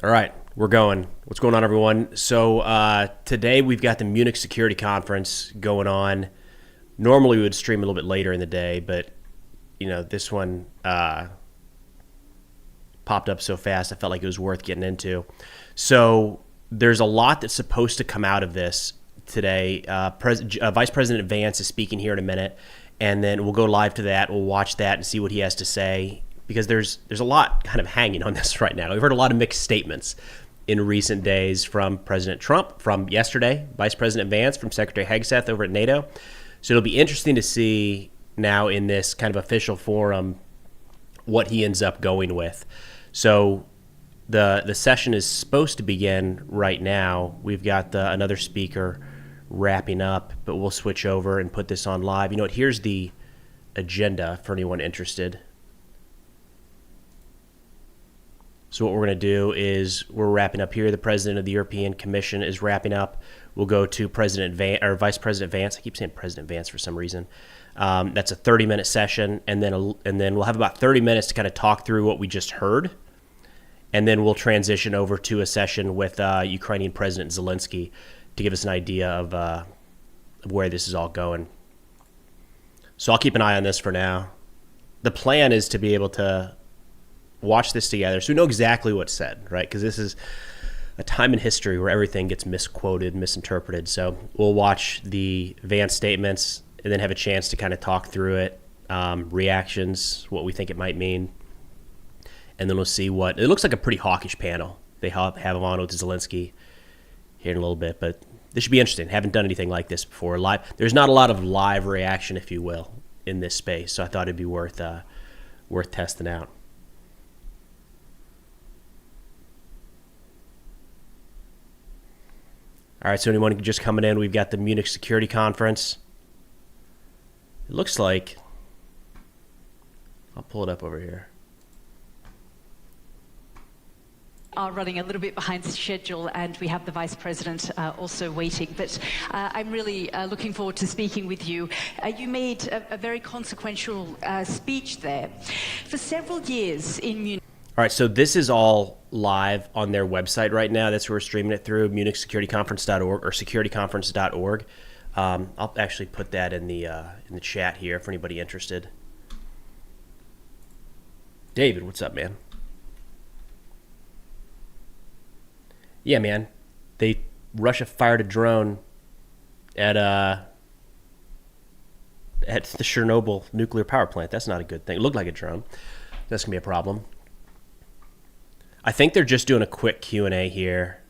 All right, we're going. What's going on, everyone? So today we've got the Munich Security Conference going on. Normally we would stream a little bit later in the day, but this one popped up so fast I felt like it was worth getting into. So there's a lot that's supposed to come out of this today. Vice President Vance is speaking here in a minute, and then we'll go live to that. We'll watch that and see what he has to say, because there's a lot kind of hanging on this right now. We've heard a lot of mixed statements in recent days from President Trump, from yesterday, Vice President Vance, from Secretary Hegseth over at NATO. So it'll be interesting to see now in this kind of official forum what he ends up going with. So the session is supposed to begin right now. We've got another speaker wrapping up, but we'll switch over and put this on live. You know what? Here's the agenda for anyone interested. So what we're going to do is we're wrapping up here. The president of the European Commission is wrapping up. We'll go to Vice President Vance. I keep saying President Vance for some reason. That's a 30-minute session, and then we'll have about 30 minutes to kind of talk through what we just heard, and then we'll transition over to a session with Ukrainian President Zelensky to give us an idea of where this is all going. So I'll keep an eye on this for now. The plan is to be able to watch this together so we know exactly what's said, right? Because this is a time in history where everything gets misquoted, misinterpreted. So we'll watch the Vance statements and then have a chance to kind of talk through it, reactions, what we think it might mean. And then we'll see what it looks like. A pretty hawkish panel they have him on with Zelensky here in a little bit, but this should be interesting. Haven't done anything like this before. Live, there's not a lot of live reaction, if you will, in this space, so I thought it'd be worth testing out. All right, so anyone just coming in, we've got the Munich Security Conference. It looks like, I'll pull it up over here. Are running a little bit behind schedule, and we have the Vice President also waiting. But I'm really looking forward to speaking with you. You made a very consequential speech there. For several years in Munich. All right, so this is all live on their website right now. That's where we're streaming it through, munichsecurityconference.org or securityconference.org. I'll actually put that in the chat here for anybody interested. David, what's up, man? Yeah, man. Russia fired a drone at the Chernobyl nuclear power plant. That's not a good thing. It looked like a drone. That's gonna be a problem. I think they're just doing a quick Q&A here.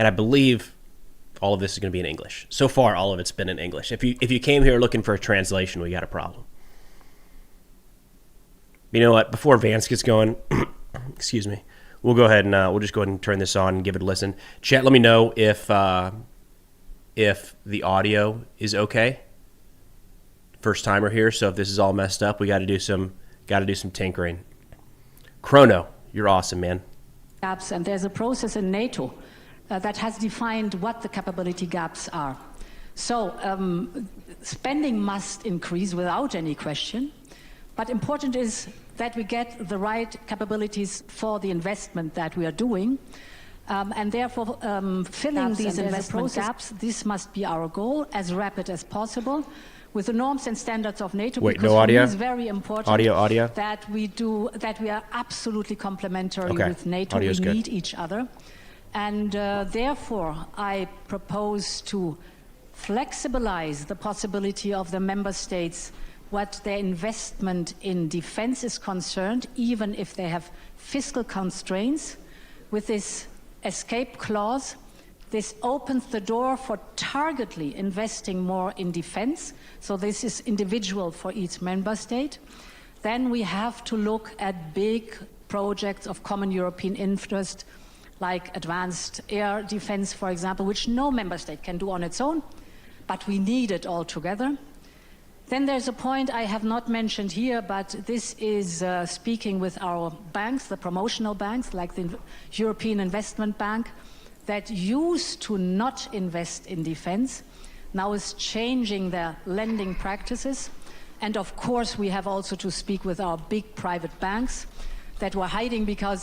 And I believe all of this is going to be in English. So far, all of it's been in English. If you came here looking for a translation, we got a problem. You know what? Before Vance gets going, excuse me, we'll go ahead and we'll just go ahead and turn this on and give it a listen. Chat, let me know if the audio is okay. First timer here, so if this is all messed up, we got to do some tinkering. Chrono, you're awesome, man. Gaps, and there's a process in NATO that has defined what the capability gaps are. So spending must increase without any question, but important is that we get the right capabilities for the investment that we are doing, and therefore filling these investment gaps, this must be our goal, as rapid as possible, with the norms and standards of NATO. Wait, because no audio? It's very important audio? that we are absolutely complementary with NATO. Audio's we good. need each other. And therefore, I propose to flexibilize the possibility of the member states what their investment in defense is concerned, even if they have fiscal constraints. With this escape clause, this opens the door for targetedly investing more in defense. So this is individual for each member state. Then we have to look at big projects of common European interest, like advanced air defense, for example, which no member state can do on its own, but we need it all together. Then there's a point I have not mentioned here, but this is speaking with our banks, the promotional banks, like the European Investment Bank, that used to not invest in defense, now is changing their lending practices. And of course, we have also to speak with our big private banks that were hiding behind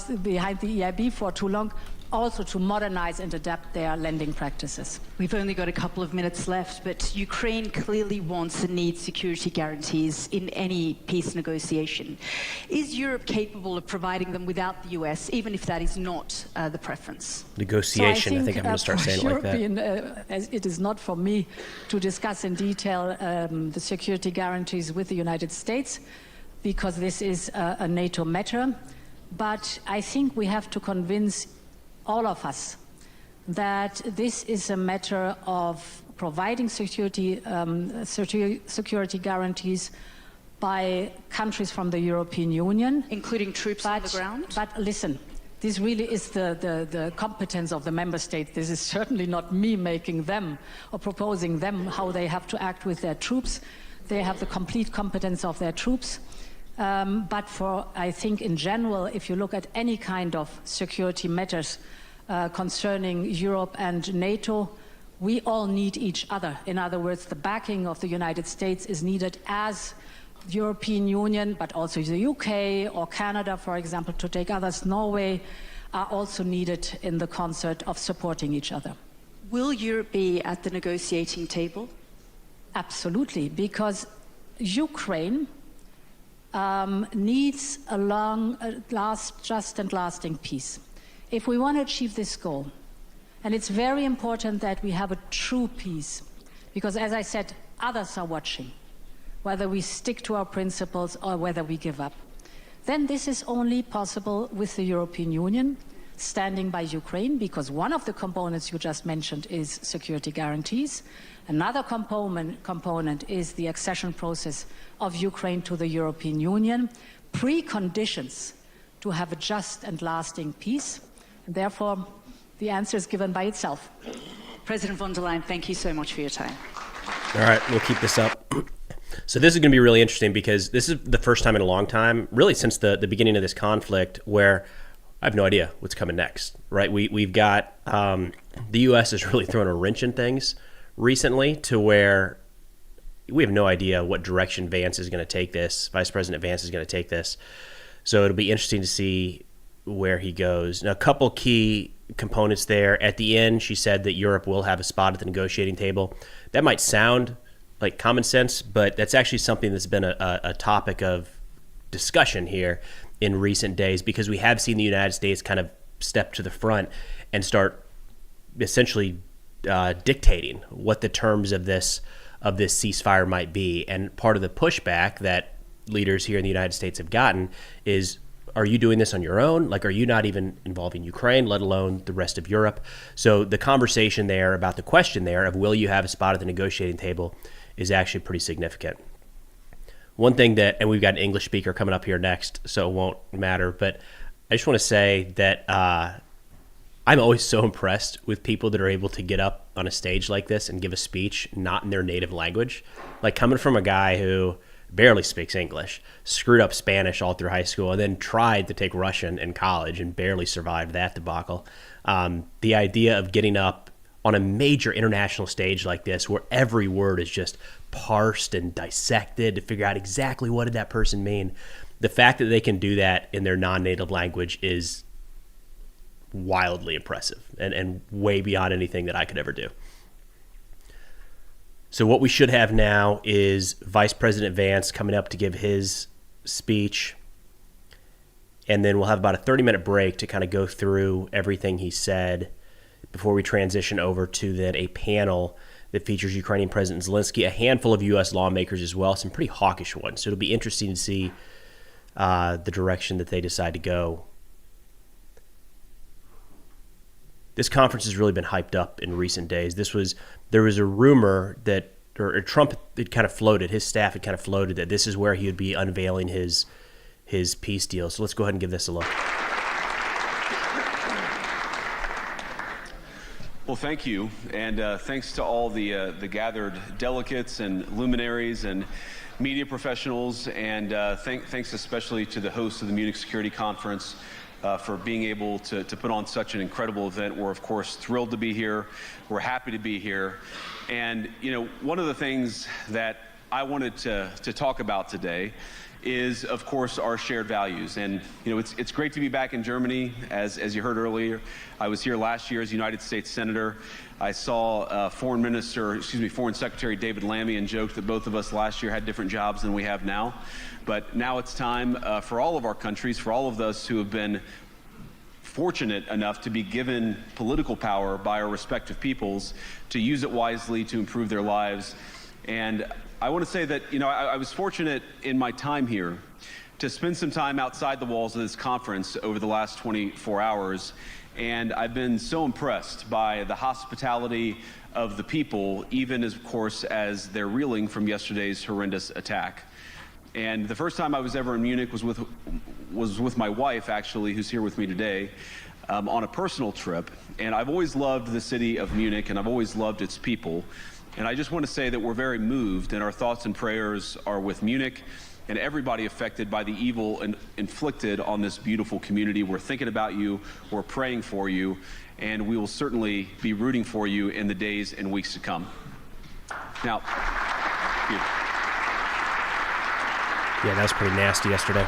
the EIB for too long, also to modernize and adapt their lending practices. We've only got a couple of minutes left, but Ukraine clearly wants and needs security guarantees in any peace negotiation. Is Europe capable of providing them without the US, even if that is not the preference? Negotiation, I think I'm going to start saying it like that. As it is not for me to discuss in detail the security guarantees with the United States, because this is a NATO matter. But I think we have to convince all of us that this is a matter of providing security guarantees by countries from the European Union. Including troops on the ground? But listen, this really is the competence of the member states. This is certainly not me making them or proposing them how they have to act with their troops. They have the complete competence of their troops. But I think in general, if you look at any kind of security matters concerning Europe and NATO, we all need each other. In other words, the backing of the United States is needed as the European Union, but also the UK or Canada, for example, to take others. Norway are also needed in the concert of supporting each other. Will Europe be at the negotiating table? Absolutely, because Ukraine needs a just and lasting peace. If we want to achieve this goal, and it's very important that we have a true peace, because as I said, others are watching, whether we stick to our principles or whether we give up, then this is only possible with the European Union standing by Ukraine, because one of the components you just mentioned is security guarantees. Another component is the accession process of Ukraine to the European Union, preconditions to have a just and lasting peace. And therefore, the answer is given by itself. President von der Leyen, thank you so much for your time. All right, we'll keep this up. So this is going to be really interesting because this is the first time in a long time, really since the beginning of this conflict, where I have no idea what's coming next, right? We've got the U.S. has really thrown a wrench in things recently to where we have no idea what direction Vance is going to take this, Vice President Vance is going to take this. So it'll be interesting to see where he goes. Now, a couple key components there. At the end, she said that Europe will have a spot at the negotiating table. That might sound like common sense, but that's actually something that's been a topic of discussion here in recent days, because we have seen the United States kind of step to the front and start essentially dictating what the terms of this ceasefire might be. And part of the pushback that leaders here in the United States have gotten is, are you doing this on your own? Like, are you not even involving Ukraine, let alone the rest of Europe? So the conversation there about the question there of will you have a spot at the negotiating table is actually pretty significant. One thing that, and we've got an English speaker coming up here next, so it won't matter, but I just want to say that I'm always so impressed with people that are able to get up on a stage like this and give a speech not in their native language. Like, coming from a guy who barely speaks English, screwed up Spanish all through high school, and then tried to take Russian in college and barely survived that debacle. The idea of getting up on a major international stage like this, where every word is just parsed and dissected to figure out exactly what did that person mean, the fact that they can do that in their non-native language is wildly impressive and way beyond anything that I could ever do. So what we should have now is Vice President Vance coming up to give his speech, and then we'll have about a 30-minute break to kind of go through everything he said before we transition over to then a panel that features Ukrainian President Zelensky, a handful of U.S. lawmakers as well, some pretty hawkish ones. So it'll be interesting to see the direction that they decide to go. This conference has really been hyped up in recent days. There was a rumor that, or Trump had kind of floated, his staff had kind of floated that this is where he would be unveiling his peace deal. So let's go ahead and give this a look. Well, thank you, and thanks to all the gathered delegates and luminaries and media professionals, and thanks especially to the hosts of the Munich Security Conference for being able to put on such an incredible event. We're, of course, thrilled to be here. We're happy to be here. And, you know, one of the things that I wanted to talk about today is, of course, our shared values. And, you know, it's great to be back in Germany. As you heard earlier, I was here last year as United States Senator. I saw Foreign Secretary David Lammy and joked that both of us last year had different jobs than we have now. But now it's time for all of our countries, for all of us who have been fortunate enough to be given political power by our respective peoples, to use it wisely to improve their lives. And I want to say that, you know, I was fortunate in my time here to spend some time outside the walls of this conference over the last 24 hours. And I've been so impressed by the hospitality of the people, even as, of course, as they're reeling from yesterday's horrendous attack. And the first time I was ever in Munich was with my wife, actually, who's here with me today, on a personal trip. And I've always loved the city of Munich, and I've always loved its people. And I just want to say that we're very moved, and our thoughts and prayers are with Munich and everybody affected by the evil inflicted on this beautiful community. We're thinking about you, we're praying for you, and we will certainly be rooting for you in the days and weeks to come. Now, yeah, that was pretty nasty yesterday.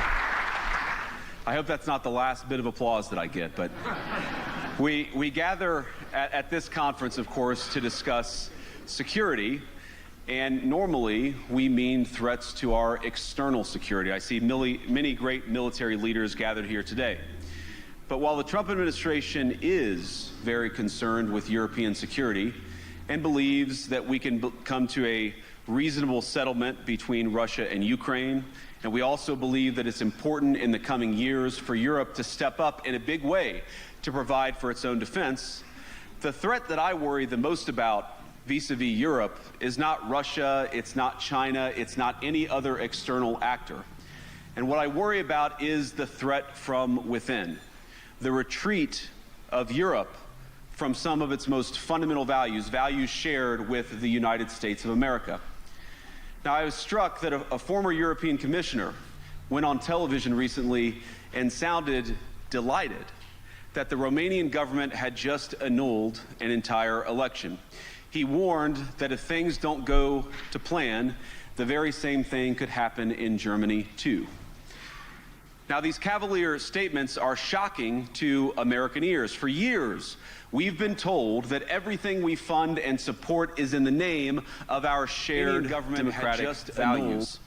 I hope that's not the last bit of applause that I get, but we gather at this conference, of course, to discuss security, and normally we mean threats to our external security. I see many great military leaders gathered here today. But while the Trump administration is very concerned with European security and believes that we can come to a reasonable settlement between Russia and Ukraine, and we also believe that it's important in the coming years for Europe to step up in a big way to provide for its own defense, the threat that I worry the most about vis-a-vis Europe is not Russia, it's not China, it's not any other external actor. And what I worry about is the threat from within, the retreat of Europe from some of its most fundamental values, values shared with the United States of America. Now, I was struck that a former European commissioner went on television recently and sounded delighted that the Romanian government had just annulled an entire election. He warned that if things don't go to plan, the very same thing could happen in Germany too. Now, these cavalier statements are shocking to American ears. For years, we've been told that everything we fund and support is in the name of our shared democratic values.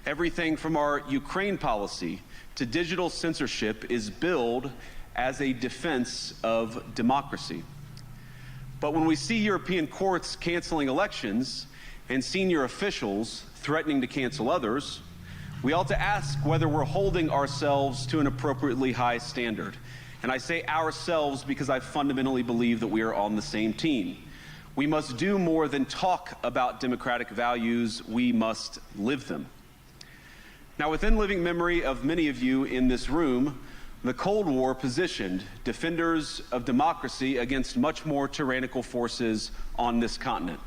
Everything from our Ukraine policy to digital censorship is billed as a defense of democracy. But when we see European courts canceling elections and senior officials threatening to cancel others, we ought to ask whether we're holding ourselves to an appropriately high standard. And I say ourselves because I fundamentally believe that we are on the same team. We must do more than talk about democratic values, we must live them. Now, within living memory of many of you in this room, the Cold War positioned defenders of democracy against much more tyrannical forces on this continent.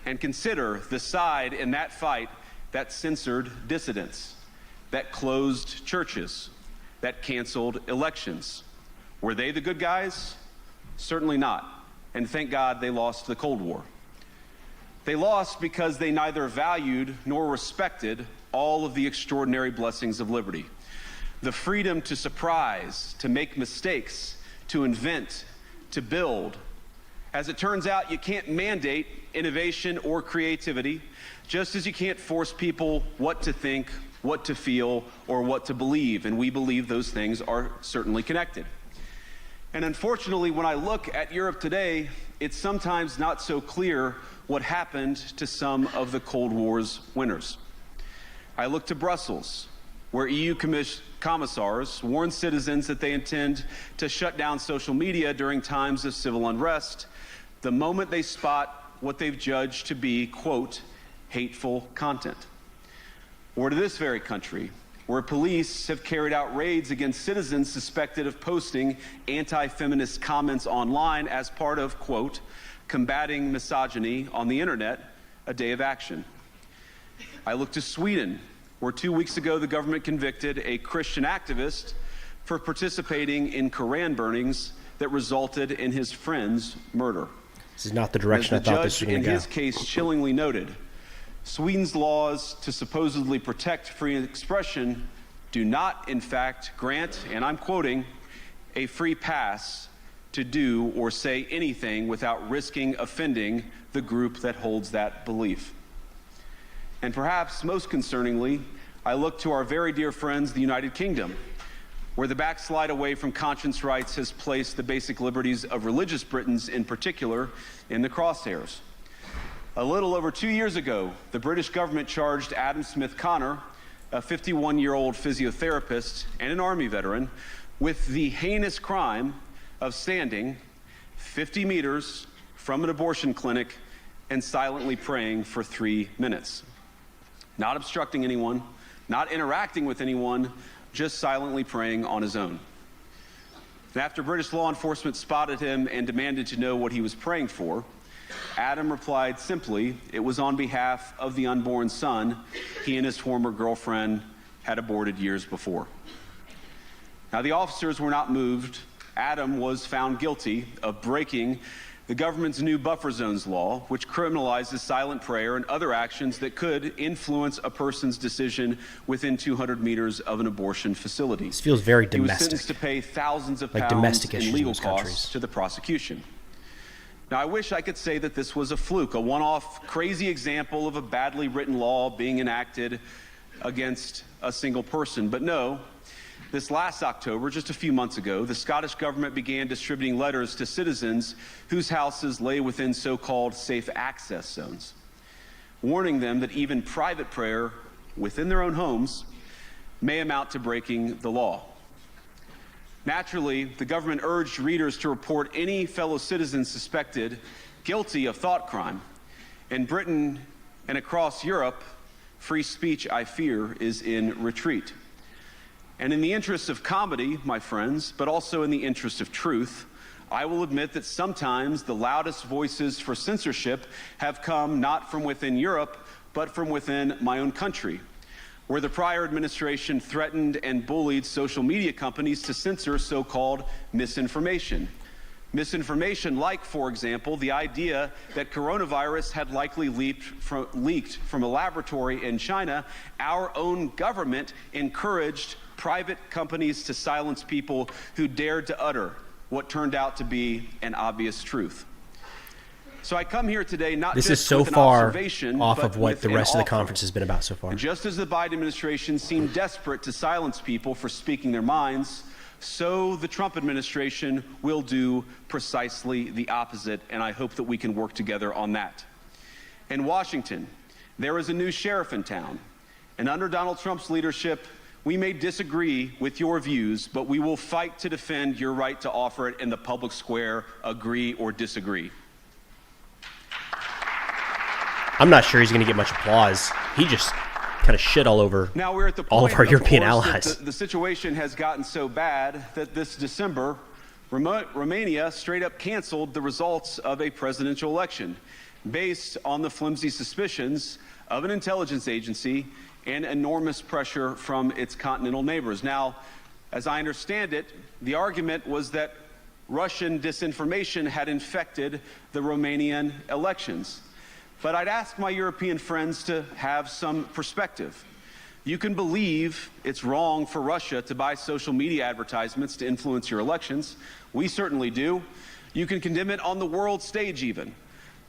And consider the side in that fight that censored dissidents, that closed churches, that canceled elections. Were they the good guys? Certainly not. And thank God they lost the Cold War. They lost because they neither valued nor respected all of the extraordinary blessings of liberty. The freedom to surprise, to make mistakes, to invent, to build. As it turns out, you can't mandate innovation or creativity, just as you can't force people what to think, what to feel, or what to believe. And we believe those things are certainly connected. And unfortunately, when I look at Europe today, it's sometimes not so clear what happened to some of the Cold War's winners. I look to Brussels, where EU commissars warn citizens that they intend to shut down social media during times of civil unrest the moment they spot what they've judged to be, quote, hateful content. Or to this very country, where police have carried out raids against citizens suspected of posting anti-feminist comments online as part of, quote, combating misogyny on the internet, a day of action. I look to Sweden, where 2 weeks ago the government convicted a Christian activist for participating in Koran burnings that resulted in his friend's murder. This is not the direction I thought this was going to go. In his case chillingly noted, Sweden's laws to supposedly protect free expression do not, in fact, grant, and I'm quoting, a free pass to do or say anything without risking offending the group that holds that belief. And perhaps most concerningly, I look to our very dear friends, the United Kingdom, where the backslide away from conscience rights has placed the basic liberties of religious Britons in particular in the crosshairs. A little over 2 years ago, the British government charged Adam Smith Connor, a 51-year-old physiotherapist and an Army veteran, with the heinous crime of standing 50 meters from an abortion clinic and silently praying for 3 minutes. Not obstructing anyone, not interacting with anyone, just silently praying on his own. And after British law enforcement spotted him and demanded to know what he was praying for, Adam replied simply, it was on behalf of the unborn son he and his former girlfriend had aborted years before. Now, the officers were not moved. Adam was found guilty of breaking the government's new buffer zones law, which criminalizes silent prayer and other actions that could influence a person's decision within 200 meters of an abortion facility. This feels very domestic. He was sentenced to pay thousands of like pounds domestic in issues legal in most costs countries. to the prosecution. Now, I wish I could say that this was a fluke, a one-off crazy example of a badly written law being enacted against a single person. But no, this last October, just a few months ago, the Scottish government began distributing letters to citizens whose houses lay within so-called safe access zones, warning them that even private prayer within their own homes may amount to breaking the law. Naturally, the government urged readers to report any fellow citizens suspected guilty of thought crime. In Britain and across Europe, free speech, I fear, is in retreat. And in the interest of comedy, my friends, but also in the interest of truth, I will admit that sometimes the loudest voices for censorship have come not from within Europe, but from within my own country, where the prior administration threatened and bullied social media companies to censor so-called misinformation. Misinformation like, for example, the idea that coronavirus had likely leaked from a laboratory in China. Our own government encouraged private companies to silence people who dared to utter what turned out to be an obvious truth. So I come here today not This just is so with an far observation, off but of what with the an rest of the offer. conference has been about so far. And just as the Biden administration seemed desperate to silence people for speaking their minds, so the Trump administration will do precisely the opposite, and I hope that we can work together on that. In Washington, there is a new sheriff in town, and under Donald Trump's leadership, we may disagree with your views, but we will fight to defend your right to offer it in the public square, agree or disagree. I'm not sure he's going to get much applause. He just kind of shit all over Now we're at the all point, of our European course, allies. that the situation has gotten so bad that this December, Romania straight up canceled the results of a presidential election based on the flimsy suspicions of an intelligence agency and enormous pressure from its continental neighbors. Now, as I understand it, the argument was that Russian disinformation had infected the Romanian elections. But I'd ask my European friends to have some perspective. You can believe it's wrong for Russia to buy social media advertisements to influence your elections. We certainly do. You can condemn it on the world stage even.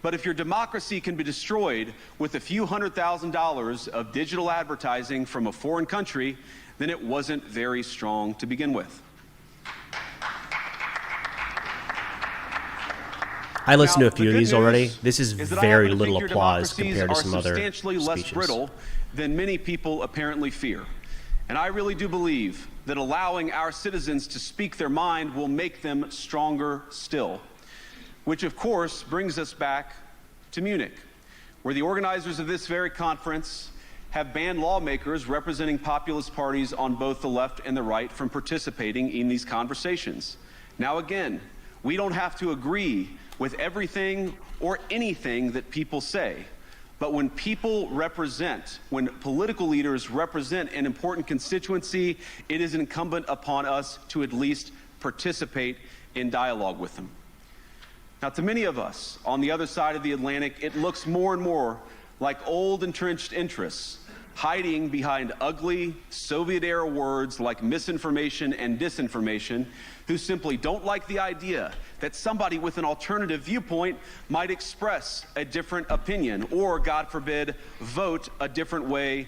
But if your democracy can be destroyed with a few $100,000 of digital advertising from a foreign country, then it wasn't very strong to begin with. I listened to a Now, few the of good these already. news This is that I very happen to little think your applause democracies compared to are some other substantially less speeches. brittle than many people apparently fear. And I really do believe that allowing our citizens to speak their mind will make them stronger still. Which, of course, brings us back to Munich, where the organizers of this very conference have banned lawmakers representing populist parties on both the left and the right from participating in these conversations. Now, again, we don't have to agree with everything or anything that people say. But when people represent, when political leaders represent an important constituency, it is incumbent upon us to at least participate in dialogue with them. Now, to many of us on the other side of the Atlantic, it looks more and more like old entrenched interests, hiding behind ugly Soviet-era words like misinformation and disinformation, who simply don't like the idea that somebody with an alternative viewpoint might express a different opinion or, God forbid, vote a different way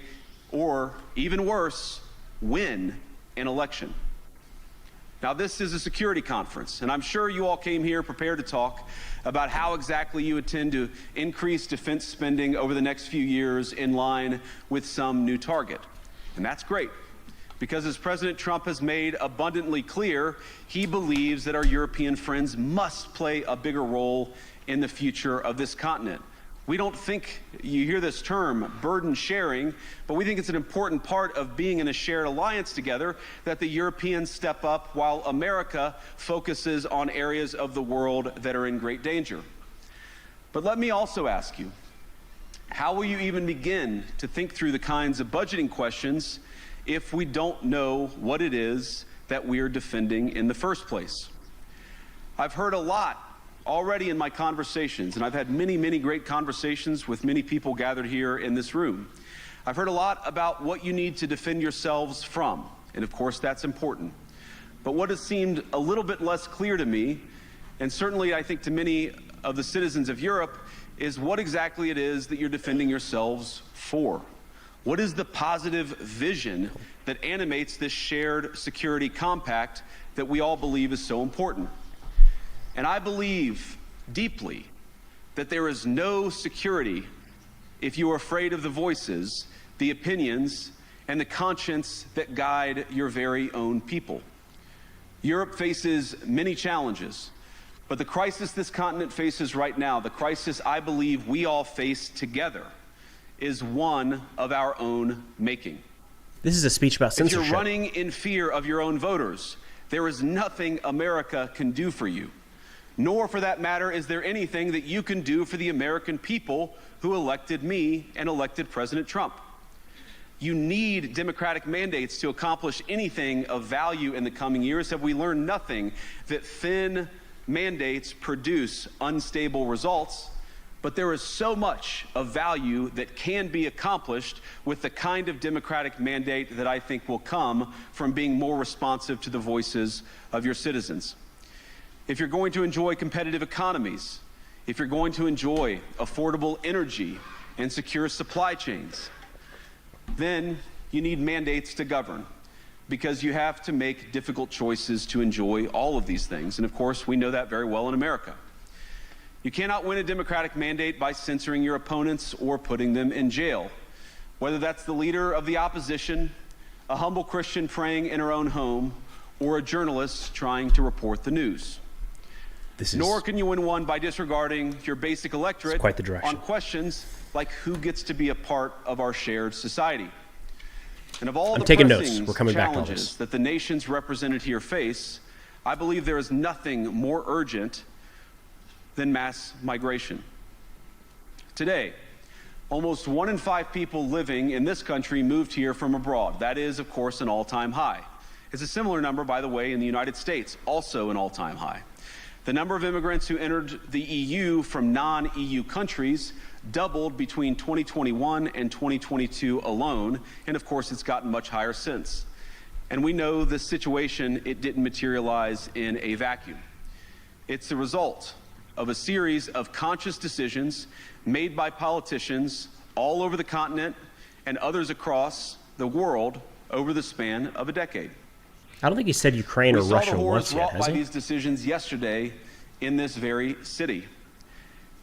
or, even worse, win an election. Now, this is a security conference, and I'm sure you all came here prepared to talk about how exactly you intend to increase defense spending over the next few years in line with some new target. And that's great, because as President Trump has made abundantly clear, he believes that our European friends must play a bigger role in the future of this continent. We don't think, you hear this term, burden sharing, but we think it's an important part of being in a shared alliance together that the Europeans step up while America focuses on areas of the world that are in great danger. But let me also ask you, how will you even begin to think through the kinds of budgeting questions if we don't know what it is that we're defending in the first place? I've heard a lot already in my conversations, and I've had many, many great conversations with many people gathered here in this room. I've heard a lot about what you need to defend yourselves from, and of course that's important. But what has seemed a little bit less clear to me, and certainly I think to many of the citizens of Europe, is what exactly it is that you're defending yourselves for. What is the positive vision that animates this shared security compact that we all believe is so important? And I believe deeply that there is no security if you are afraid of the voices, the opinions, and the conscience that guide your very own people. Europe faces many challenges, but the crisis this continent faces right now, the crisis I believe we all face together, is one of our own making. This is a speech about censorship. If you're running in fear of your own voters, there is nothing America can do for you. Nor, for that matter, is there anything that you can do for the American people who elected me and elected President Trump. You need democratic mandates to accomplish anything of value in the coming years. Have we learned nothing that thin mandates produce unstable results? But there is so much of value that can be accomplished with the kind of democratic mandate that I think will come from being more responsive to the voices of your citizens. If you're going to enjoy competitive economies, if you're going to enjoy affordable energy and secure supply chains, then you need mandates to govern, because you have to make difficult choices to enjoy all of these things. And of course, we know that very well in America. You cannot win a democratic mandate by censoring your opponents or putting them in jail, whether that's the leader of the opposition, a humble Christian praying in her own home, or a journalist trying to report the news. Nor can you win one by disregarding your basic electorate on questions like who gets to be a part of our shared society. And of all the pressing challenges that the nations represented here face, I believe there is nothing more urgent than mass migration. Today, almost 1 in 5 people living in this country moved here from abroad. That is, of course, an all-time high. It's a similar number, by the way, in the United States, also an all-time high. The number of immigrants who entered the EU from non-EU countries doubled between 2021 and 2022 alone, and of course it's gotten much higher since. And we know this situation, it didn't materialize in a vacuum. It's the result of a series of conscious decisions made by politicians all over the continent and others across the world over the span of a decade. I don't think he said Ukraine or Russia once yet, has he? We saw the horrors wrought by these decisions yesterday in this very city.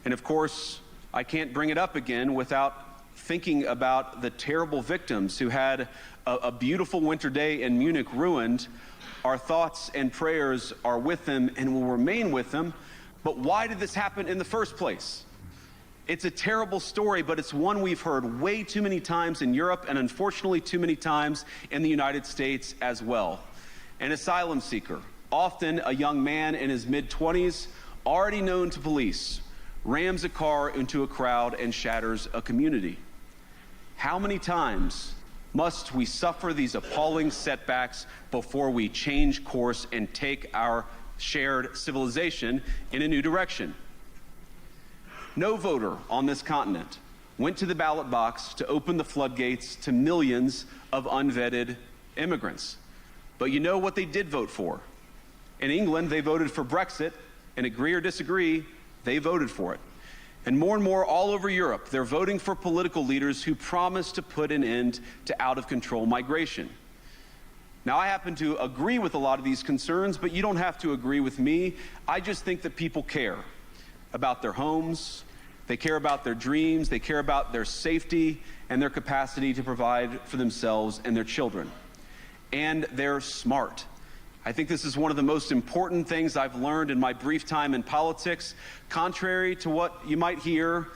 And of course, I can't bring it up again without thinking about the terrible victims who had a beautiful winter day in Munich ruined. Our thoughts and prayers are with them and will remain with them. But why did this happen in the first place? It's a terrible story, but it's one we've heard way too many times in Europe and unfortunately too many times in the United States as well. An asylum seeker, often a young man in his mid-20s, already known to police, rams a car into a crowd and shatters a community. How many times must we suffer these appalling setbacks before we change course and take our shared civilization in a new direction? No voter on this continent went to the ballot box to open the floodgates to millions of unvetted immigrants. But you know what they did vote for? In England, they voted for Brexit, and agree or disagree, they voted for it. And more all over Europe, they're voting for political leaders who promise to put an end to out-of-control migration. Now, I happen to agree with a lot of these concerns, but you don't have to agree with me. I just think that people care about their homes, they care about their dreams, they care about their safety and their capacity to provide for themselves and their children. And they're smart. I think this is one of the most important things I've learned in my brief time in politics. Contrary to what you might hear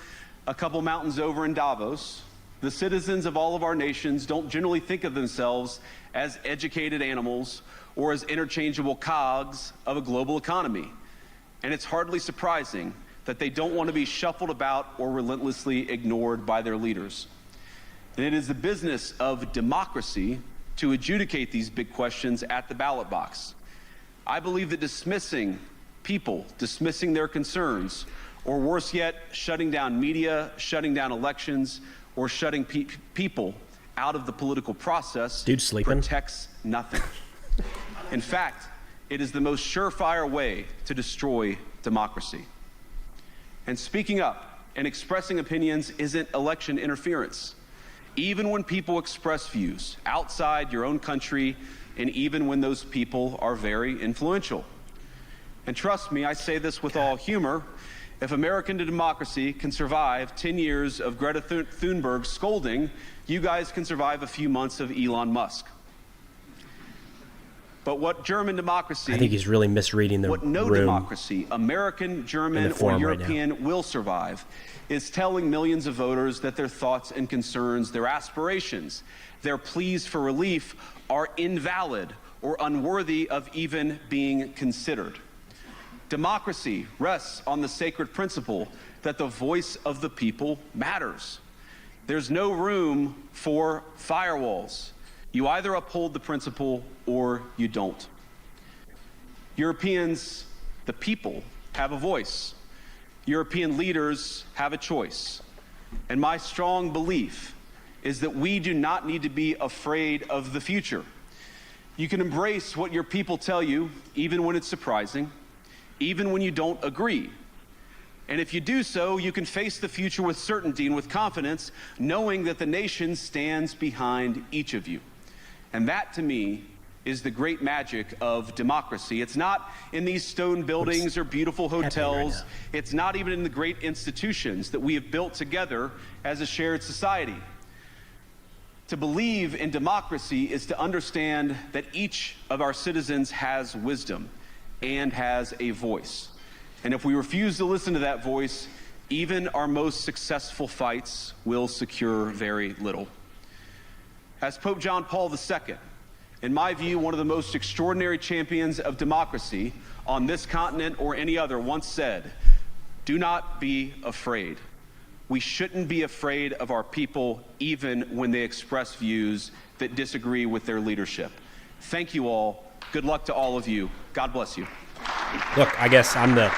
a couple mountains over in Davos, the citizens of all of our nations don't generally think of themselves as educated animals or as interchangeable cogs of a global economy. And it's hardly surprising that they don't want to be shuffled about or relentlessly ignored by their leaders. And it is the business of democracy to adjudicate these big questions at the ballot box. I believe that dismissing people, dismissing their concerns, or worse yet, shutting down media, shutting down elections, or shutting people out of the political process protects nothing. In fact, it is the most surefire way to destroy democracy. And speaking up and expressing opinions isn't election interference. Even when people express views outside your own country, and even when those people are very influential. And trust me, I say this with all humor, if American democracy can survive 10 years of Greta Thunberg scolding, you guys can survive a few months of Elon Musk. But what German democracy... I think he's really misreading the What no democracy, American, German, or European, will survive is telling millions of voters that their thoughts and concerns, their aspirations, their pleas for relief are invalid or unworthy of even being considered. Democracy rests on the sacred principle that the voice of the people matters. There's no room for firewalls. You either uphold the principle or you don't. Europeans, the people, have a voice. European leaders have a choice. And my strong belief is that we do not need to be afraid of the future. You can embrace what your people tell you, even when it's surprising, even when you don't agree. And if you do so, you can face the future with certainty and with confidence, knowing that the nation stands behind each of you. And that, to me, is the great magic of democracy. It's not in these stone buildings or beautiful hotels. It's not even in the great institutions that we have built together as a shared society. To believe in democracy is to understand that each of our citizens has wisdom and has a voice. And if we refuse to listen to that voice, even our most successful fights will secure very little. As Pope John Paul II, in my view, one of the most extraordinary champions of democracy on this continent or any other, once said, "Do not be afraid." We shouldn't be afraid of our people, even when they express views that disagree with their leadership. Thank you all. Good luck to all of you. God bless you. Look, I guess I'm the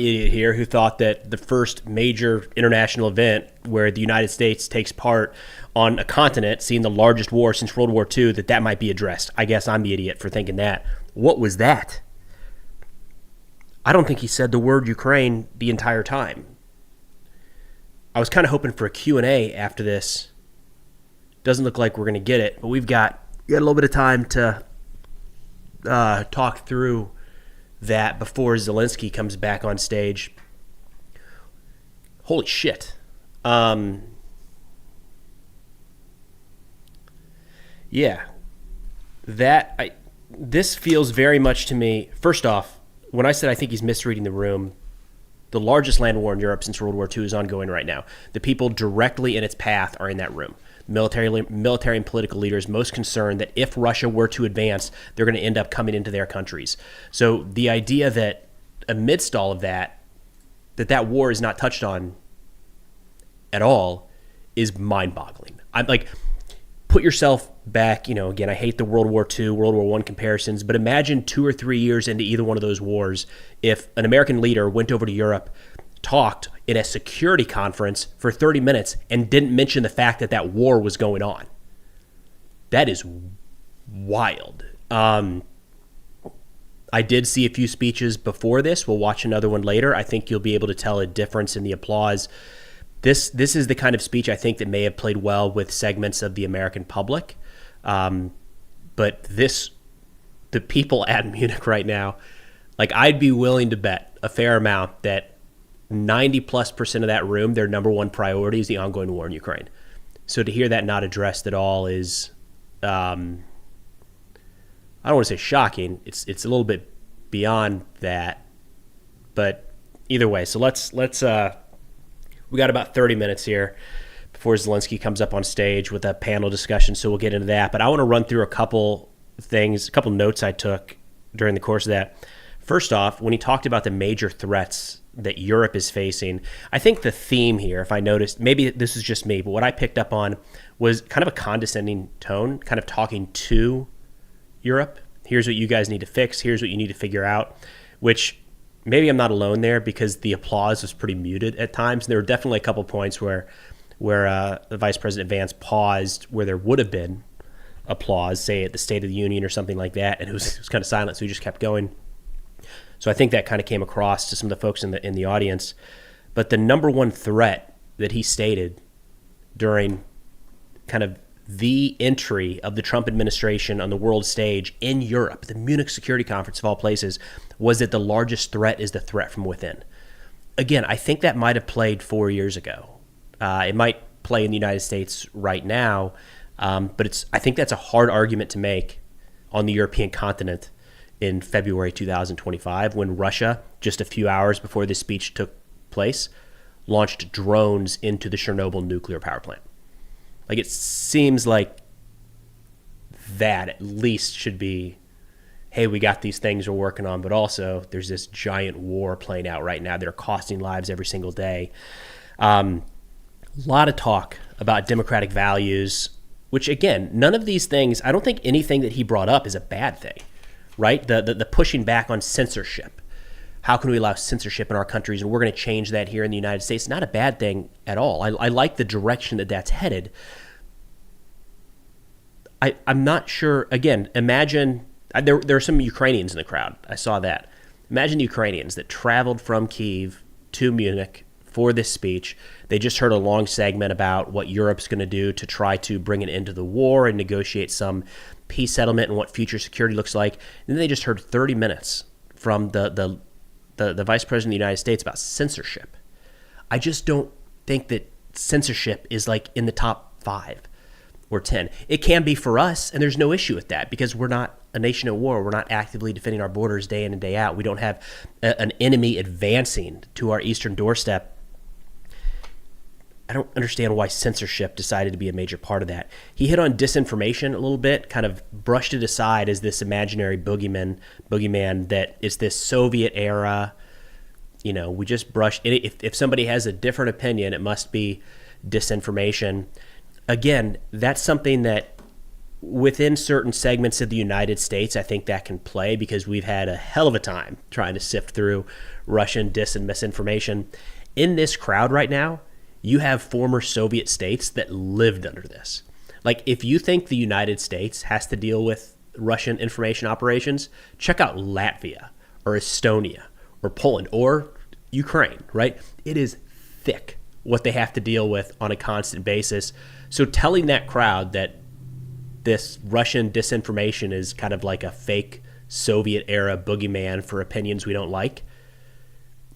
idiot here who thought that the first major international event where the United States takes part on a continent, seeing the largest war since World War II, that might be addressed. I guess I'm the idiot for thinking that. What was that? I don't think he said the word Ukraine the entire time. I was kind of hoping for a Q&A after this. Doesn't look like we're going to get it, but we got a little bit of time to talk through that before Zelensky comes back on stage. Holy shit. Yeah. This feels very much to me, first off, when I said I think he's misreading the room, the largest land war in Europe since World War II is ongoing right now. The people directly in its path are in that room. Military and political leaders most concerned that if Russia were to advance, they're going to end up coming into their countries. So the idea that amidst all of that war is not touched on at all is mind-boggling. I'm like, put yourself back, again, I hate the World War II, World War I comparisons, but imagine 2 or 3 years into either one of those wars, if an American leader went over to Europe, talked in a security conference for 30 minutes and didn't mention the fact that that war was going on. That is wild. I did see a few speeches before this. We'll watch another one later. I think you'll be able to tell a difference in the applause. This is the kind of speech I think that may have played well with segments of the American public. But the people at Munich right now, like, I'd be willing to bet a fair amount that 90+% of that room, their number one priority is the ongoing war in Ukraine. So to hear that not addressed at all is, I don't want to say shocking. It's a little bit beyond that, but either way. So let's we got about 30 minutes here before Zelensky comes up on stage with a panel discussion. So we'll get into that. But I want to run through a couple things, a couple notes I took during the course of that. First off, when he talked about the major threats that Europe is facing, I think the theme here, if I noticed, maybe this is just me, but what I picked up on was kind of a condescending tone, kind of talking to Europe. Here's what you guys need to fix. Here's what you need to figure out, which maybe I'm not alone there because the applause was pretty muted at times. And there were definitely a couple points where the Vice President Vance paused where there would have been applause, say at the State of the Union or something like that, and it was kind of silent, so he just kept going. So I think that kind of came across to some of the folks in the audience. But the number one threat that he stated during kind of the entry of the Trump administration on the world stage in Europe, the Munich Security Conference of all places, was that the largest threat is the threat from within. Again, I think that might have played 4 years ago. It might play in the United States right now, but I think that's a hard argument to make on the European continent in February 2025, when Russia, just a few hours before this speech took place, launched drones into the Chernobyl nuclear power plant. Like, it seems like that at least should be, hey, we got these things we're working on, but also there's this giant war playing out right now that are costing lives every single day. A lot of talk about democratic values, which, again, none of these things, I don't think anything that he brought up is a bad thing, right? The pushing back on censorship. How can we allow censorship in our countries? And we're going to change that here in the United States. Not a bad thing at all. I like the direction that that's headed. I'm not sure. Again, imagine there are some Ukrainians in the crowd. I saw that. Imagine the Ukrainians that traveled from Kyiv to Munich for this speech. They just heard a long segment about what Europe's going to do to try to bring an end to the war and negotiate some peace settlement and what future security looks like. And then they just heard 30 minutes from the Vice President of the United States about censorship. I just don't think that censorship is like in the top 5 or 10. It can be for us, and there's no issue with that because we're not a nation at war. We're not actively defending our borders day in and day out. We don't have an enemy advancing to our eastern doorstep. I don't understand why censorship decided to be a major part of that. He hit on disinformation a little bit, kind of brushed it aside as this imaginary boogeyman that is this Soviet era. You know, we just brushed it. If somebody has a different opinion, it must be disinformation. Again, that's something that within certain segments of the United States, I think that can play because we've had a hell of a time trying to sift through Russian dis and misinformation. In this crowd right now, you have former Soviet states that lived under this. Like, if you think the United States has to deal with Russian information operations, check out Latvia or Estonia or Poland or Ukraine, right? It is thick what they have to deal with on a constant basis. So telling that crowd that this Russian disinformation is kind of like a fake Soviet era boogeyman for opinions we don't like,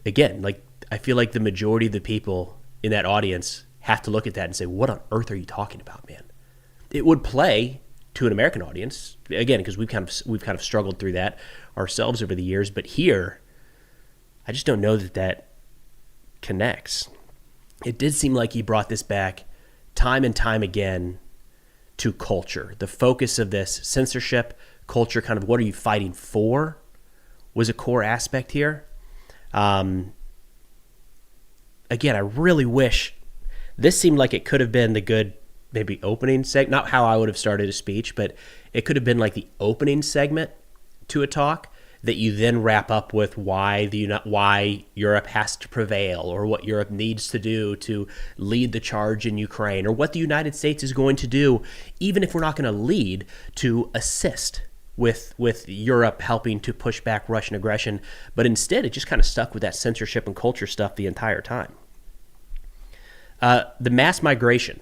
again, like, I feel like the majority of the people in that audience have to look at that and say, what on earth are you talking about, man? It would play to an American audience, again, because we've kind of struggled through that ourselves over the years. But here, I just don't know that connects. It did seem like he brought this back time and time again to culture. The focus of this censorship, culture, kind of what are you fighting for, was a core aspect here. Again, I really wish this seemed like it could have been the good maybe opening segment, not how I would have started a speech, but it could have been like the opening segment to a talk. that you then wrap up with why Europe has to prevail, or what Europe needs to do to lead the charge in Ukraine, or what the United States is going to do, even if we're not going to lead, to assist with Europe helping to push back Russian aggression. But instead, it just kind of stuck with that censorship and culture stuff the entire time. The mass migration,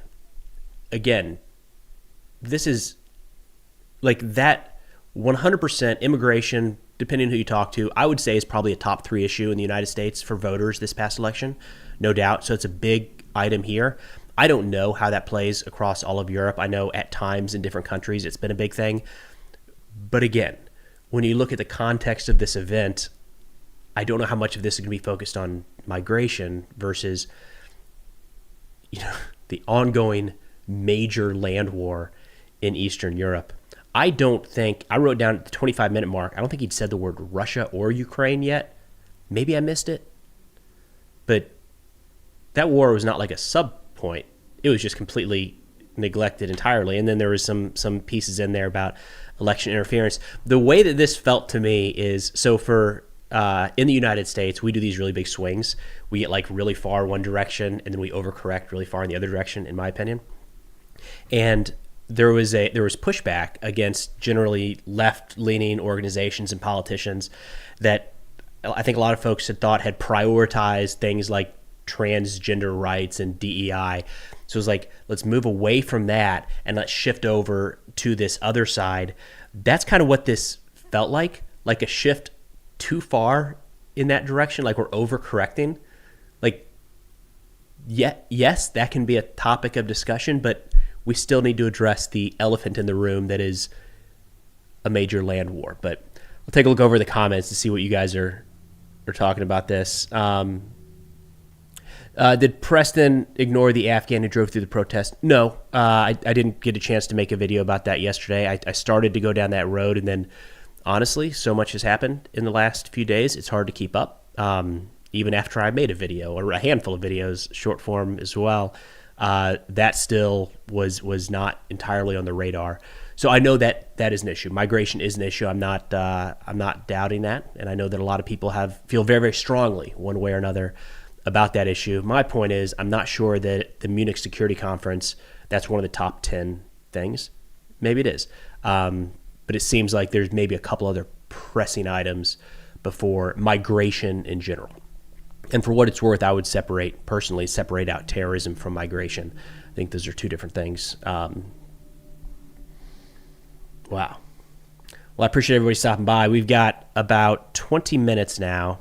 again, this is like that 100% immigration, depending on who you talk to, I would say is probably a top 3 issue in the United States for voters this past election, no doubt. So it's a big item here. I don't know how that plays across all of Europe. I know at times in different countries it's been a big thing. But again, when you look at the context of this event, I don't know how much of this is going to be focused on migration versus, the ongoing major land war in Eastern Europe. I wrote down at the 25-minute mark, I don't think he'd said the word Russia or Ukraine yet. Maybe I missed it. But that war was not like a sub-point. It was just completely neglected entirely. And then there was some pieces in there about election interference. The way that this felt to me is, so for in the United States, we do these really big swings. We get like really far one direction, and then we overcorrect really far in the other direction, in my opinion. And there was pushback against generally left-leaning organizations and politicians that I think a lot of folks had prioritized things like transgender rights and DEI. So it was like, let's move away from that and let's shift over to this other side. That's kind of what this felt like a shift too far in that direction, like we're overcorrecting. Like, yes, that can be a topic of discussion, but we still need to address the elephant in the room that is a major land war. But I'll take a look over the comments to see what you guys are talking about this. Did Preston ignore the Afghan who drove through the protest? No, I didn't get a chance to make a video about that yesterday. I started to go down that road, and then honestly, so much has happened in the last few days, it's hard to keep up. Even after I made a video, or a handful of videos, short form as well, that still was not entirely on the radar. So I know that is an issue. Migration is an issue. I'm not doubting that, and I know that a lot of people feel very, very strongly one way or another about that issue. My point is, I'm not sure that the Munich Security Conference, that's one of the top 10 things. Maybe it is. But it seems like there's maybe a couple other pressing items before migration in general. And for what it's worth, I would personally separate out terrorism from migration. I think those are two different things. Wow. Well, I appreciate everybody stopping by. We've got about 20 minutes now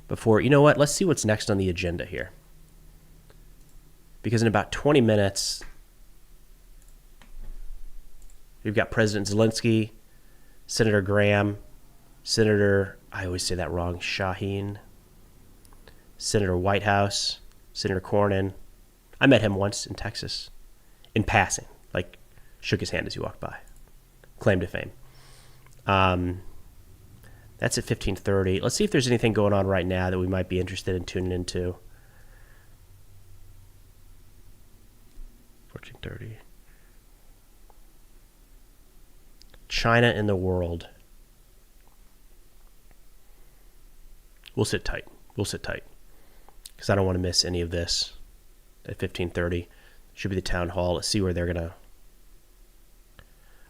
before, let's see what's next on the agenda here. Because in about 20 minutes, we've got President Zelensky, Senator Graham, I always say that wrong, Shaheen, Senator Whitehouse, Senator Cornyn. I met him once in Texas, in passing, like shook his hand as he walked by. Claim to fame. That's at 15:30. Let's see if there's anything going on right now that we might be interested in tuning into. 14:30. China in the world. We'll sit tight. Because I don't want to miss any of this at 15:30. Should be the town hall. Let's see where they're going to...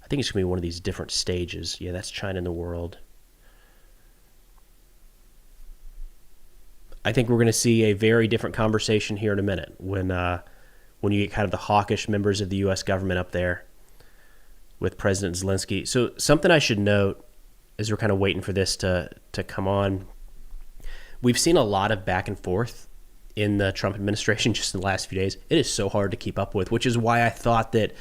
I think it's going to be one of these different stages. Yeah, that's China in the world. I think we're going to see a very different conversation here in a minute when you get kind of the hawkish members of the U.S. government up there with President Zelensky. So something I should note as we're kind of waiting for this to come on, we've seen a lot of back and forth in the Trump administration just in the last few days. It is so hard to keep up with, which is why I thought that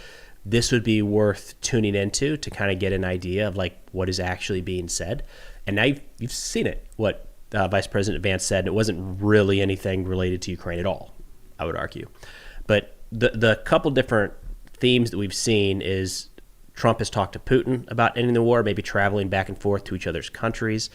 this would be worth tuning into to kind of get an idea of like what is actually being said. And now you've seen it, what Vice President Vance said, and it wasn't really anything related to Ukraine at all, I would argue. But the couple different themes that we've seen is Trump has talked to Putin about ending the war, maybe traveling back and forth to each other's countries.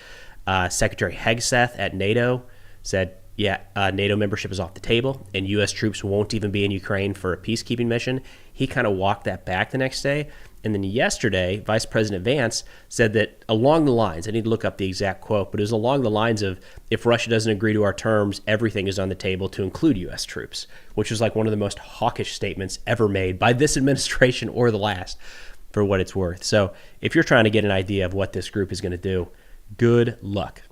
Secretary Hegseth at NATO said NATO membership is off the table and U.S. troops won't even be in Ukraine for a peacekeeping mission. He kind of walked that back the next day. And then yesterday, Vice President Vance said that along the lines, I need to look up the exact quote, but it was along the lines of, if Russia doesn't agree to our terms, everything is on the table to include U.S. troops, which was like one of the most hawkish statements ever made by this administration or the last, for what it's worth. So if you're trying to get an idea of what this group is going to do, good luck.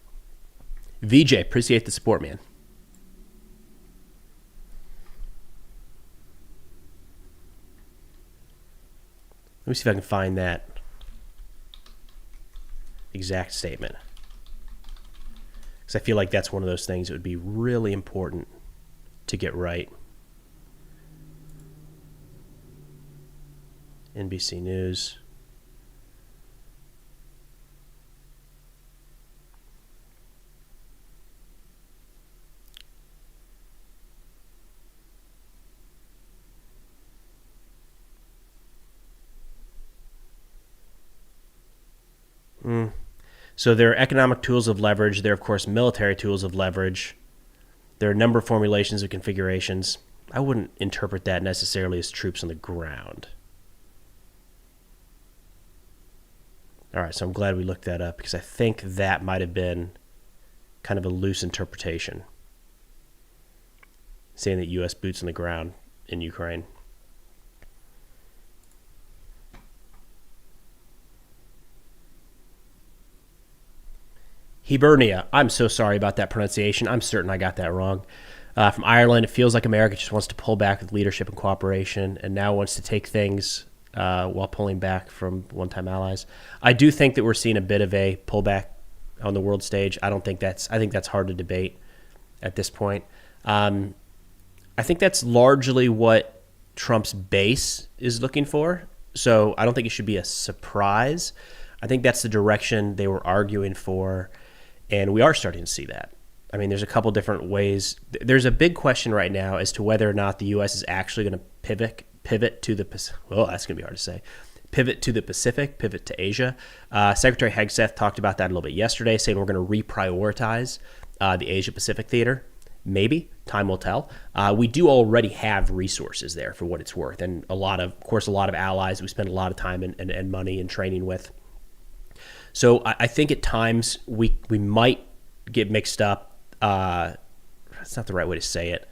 VJ, appreciate the support, man. Let me see if I can find that exact statement, because I feel like that's one of those things that would be really important to get right. NBC News. So there are economic tools of leverage. There are, of course, military tools of leverage. There are a number of formulations of configurations. I wouldn't interpret that necessarily as troops on the ground. All right, so I'm glad we looked that up, because I think that might have been kind of a loose interpretation, saying that U.S. boots on the ground in Ukraine. Hibernia. I'm so sorry about that pronunciation. I'm certain I got that wrong. From Ireland, it feels like America just wants to pull back with leadership and cooperation and now wants to take things while pulling back from one-time allies. I do think that we're seeing a bit of a pullback on the world stage. I think that's hard to debate at this point. I think that's largely what Trump's base is looking for. So I don't think it should be a surprise. I think that's the direction they were arguing for. And we are starting to see that. I mean, there's a couple different ways. There's a big question right now as to whether or not the U.S. is actually going to pivot to the Pacific. Well, that's going to be hard to say. Pivot to the Pacific, pivot to Asia. Secretary Hegseth talked about that a little bit yesterday, saying we're going to reprioritize the Asia-Pacific theater. Maybe. Time will tell. We do already have resources there for what it's worth. And a lot of allies we spend a lot of time and money and training with. So I think at times we might get mixed up. That's not the right way to say it.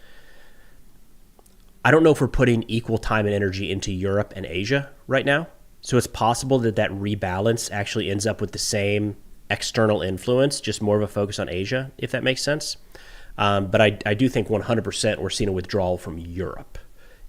I don't know if we're putting equal time and energy into Europe and Asia right now. So it's possible that rebalance actually ends up with the same external influence, just more of a focus on Asia, if that makes sense. But I do think 100% we're seeing a withdrawal from Europe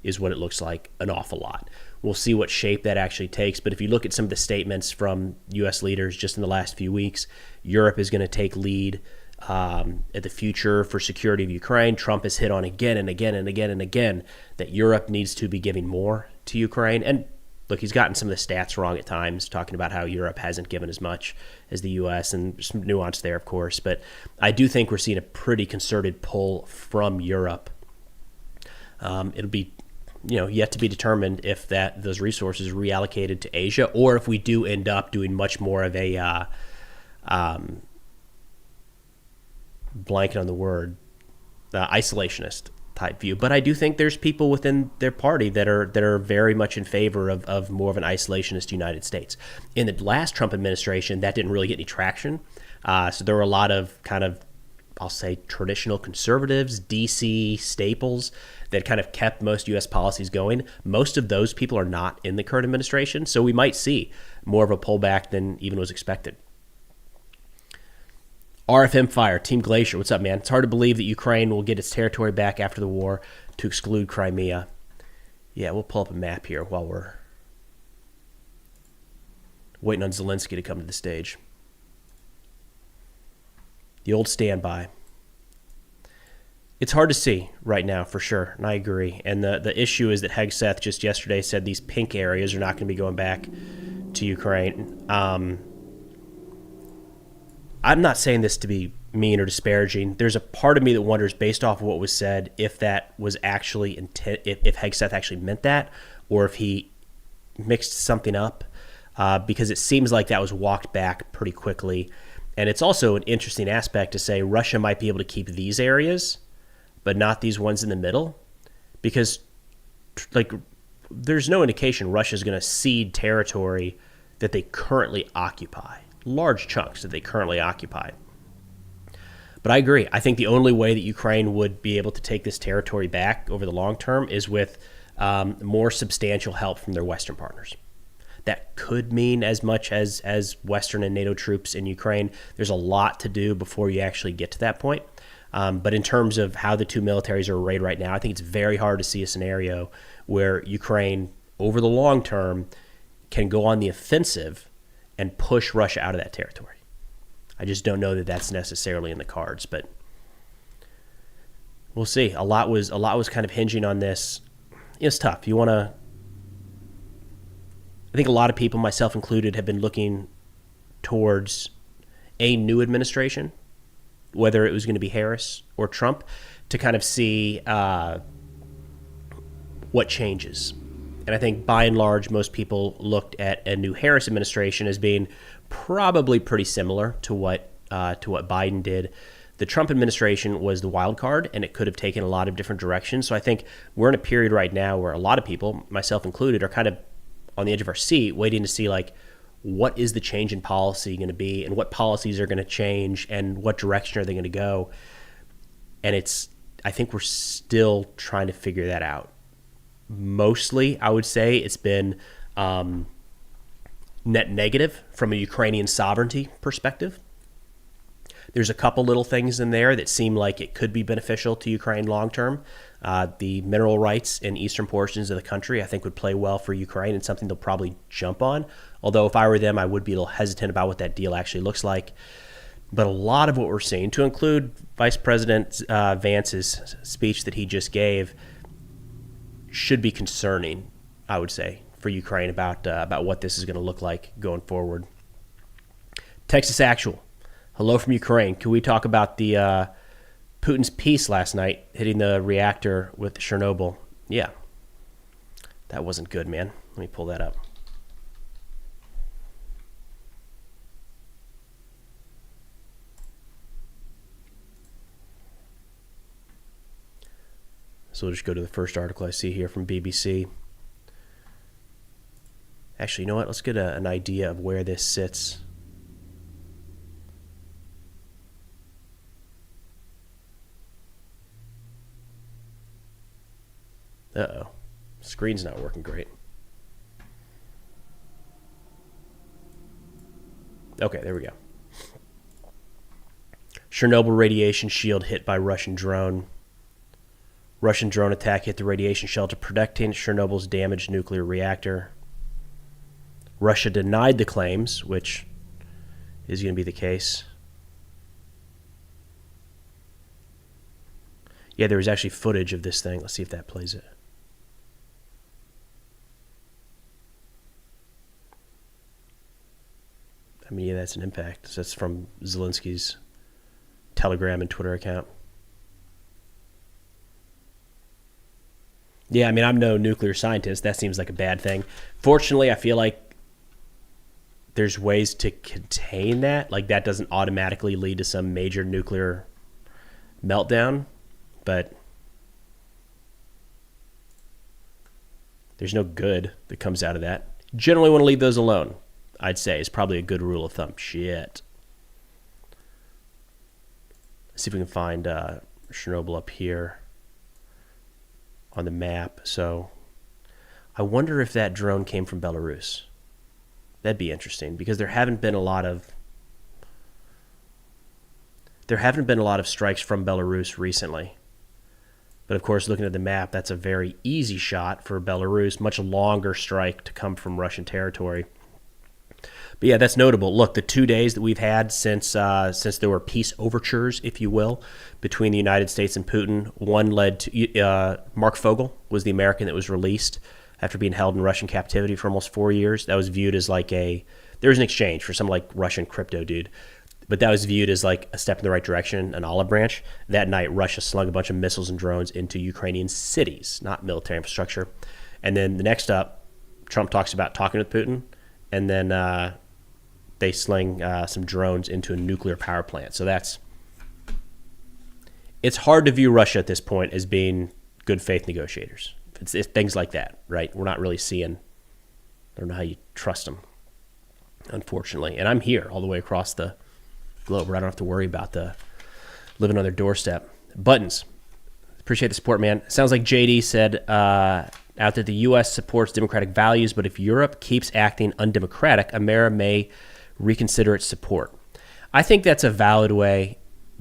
is what it looks like an awful lot. We'll see what shape that actually takes. But if you look at some of the statements from U.S. leaders just in the last few weeks, Europe is going to take lead at the future for security of Ukraine. Trump has hit on again and again and again and again that Europe needs to be giving more to Ukraine. And look, he's gotten some of the stats wrong at times, talking about how Europe hasn't given as much as the U.S. and some nuance there, of course. But I do think we're seeing a pretty concerted pull from Europe. It'll be yet to be determined if those resources are reallocated to Asia, or if we do end up doing much more of a blanket on the word, isolationist type view. But I do think there's people within their party that are very much in favor of more of an isolationist United States. In the last Trump administration, that didn't really get any traction. So there were a lot of kind of, I'll say, traditional conservatives, DC staples that kind of kept most U.S. policies going. Most of those people are not in the current administration, so we might see more of a pullback than even was expected. RFM Fire, Team Glacier, what's up, man? It's hard to believe that Ukraine will get its territory back after the war to exclude Crimea. Yeah, we'll pull up a map here while we're waiting on Zelensky to come to the stage. The old standby. It's hard to see right now, for sure, and I agree. And the issue is that Hegseth just yesterday said these pink areas are not going to be going back to Ukraine. I'm not saying this to be mean or disparaging. There's a part of me that wonders, based off of what was said, if that was actually if Hegseth actually meant that, or if he mixed something up, because it seems like that was walked back pretty quickly. And it's also an interesting aspect to say Russia might be able to keep these areas, but not these ones in the middle, because like there's no indication Russia's going to cede territory that they currently occupy, large chunks that they currently occupy. But I agree. I think the only way that Ukraine would be able to take this territory back over the long term is with more substantial help from their Western partners. That could mean as much as Western and NATO troops in Ukraine. There's a lot to do before you actually get to that point. But in terms of how the two militaries are arrayed right now, I think it's very hard to see a scenario where Ukraine, over the long term, can go on the offensive and push Russia out of that territory. I just don't know that that's necessarily in the cards, but we'll see. A lot was kind of hinging on this. It's tough. I think a lot of people, myself included, have been looking towards a new administration, whether it was going to be Harris or Trump, to kind of see what changes. And I think by and large, most people looked at a new Harris administration as being probably pretty similar to what Biden did. The Trump administration was the wild card, and it could have taken a lot of different directions. So I think we're in a period right now where a lot of people, myself included, are kind of on the edge of our seat, waiting to see like what is the change in policy going to be, and what policies are going to change, and what direction are they going to go. And I think we're still trying to figure that out. Mostly, I would say it's been net negative from a Ukrainian sovereignty perspective. There's a couple little things in there that seem like it could be beneficial to Ukraine long term. The mineral rights in eastern portions of the country, I think, would play well for Ukraine, and something they'll probably jump on. Although if I were them, I would be a little hesitant about what that deal actually looks like. But a lot of what we're seeing, to include Vice President Vance's speech that he just gave, should be concerning, I would say, for Ukraine about what this is going to look like going forward. Texas Actual. Hello from Ukraine. Can we talk about the Putin's piece last night hitting the reactor with Chernobyl? Yeah. That wasn't good, man. Let me pull that up. So we'll just go to the first article I see here from BBC. Actually, you know what? Let's get an idea of where this sits. Uh-oh. Screen's not working great. Okay, there we go. Chernobyl radiation shield hit by Russian drone. Russian drone attack hit the radiation shelter protecting Chernobyl's damaged nuclear reactor. Russia denied the claims, which is going to be the case. Yeah, there was actually footage of this thing. Let's see if that plays it. I mean, yeah, that's an impact. So that's from Zelensky's Telegram and Twitter account. Yeah, I mean, I'm no nuclear scientist. That seems like a bad thing. Fortunately, I feel like there's ways to contain that. Like, that doesn't automatically lead to some major nuclear meltdown. But there's no good that comes out of that. Generally want to leave those alone, I'd say, is probably a good rule of thumb. Shit. Let's see if we can find Chernobyl up here on the map. So I wonder if that drone came from Belarus. That'd be interesting, because there haven't been a lot of strikes from Belarus recently. But of course, looking at the map, that's a very easy shot for Belarus, much longer strike to come from Russian territory. But yeah, that's notable. Look, the 2 days that we've had since there were peace overtures, if you will, between the United States and Putin, one led to Mark Fogel was the American that was released after being held in Russian captivity for almost 4 years. That was viewed as like there was an exchange for some like Russian crypto dude. But that was viewed as like a step in the right direction, an olive branch. That night, Russia slung a bunch of missiles and drones into Ukrainian cities, not military infrastructure. And then the next up, Trump talks about talking with Putin. And then they sling some drones into a nuclear power plant. So it's hard to view Russia at this point as being good faith negotiators. It's things like that, right? We're not really seeing, I don't know how you trust them, unfortunately. And I'm here all the way across the globe where I don't have to worry about living on their doorstep. Buttons. Appreciate the support, man. Sounds like JD said out that the U.S. supports democratic values, but if Europe keeps acting undemocratic, America may reconsider its support. I think that's a valid way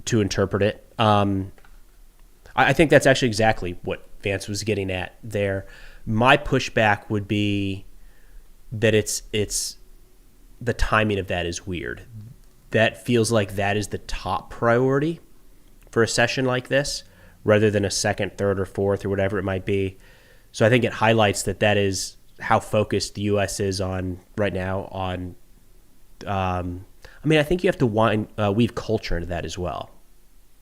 to interpret it. I think that's actually exactly what Vance was getting at there. My pushback would be that it's the timing of that is weird. That feels like that is the top priority for a session like this, rather than a second, third, or fourth, or whatever it might be. So I think it highlights that is how focused the U.S. is on right now on. I think you have to weave culture into that as well,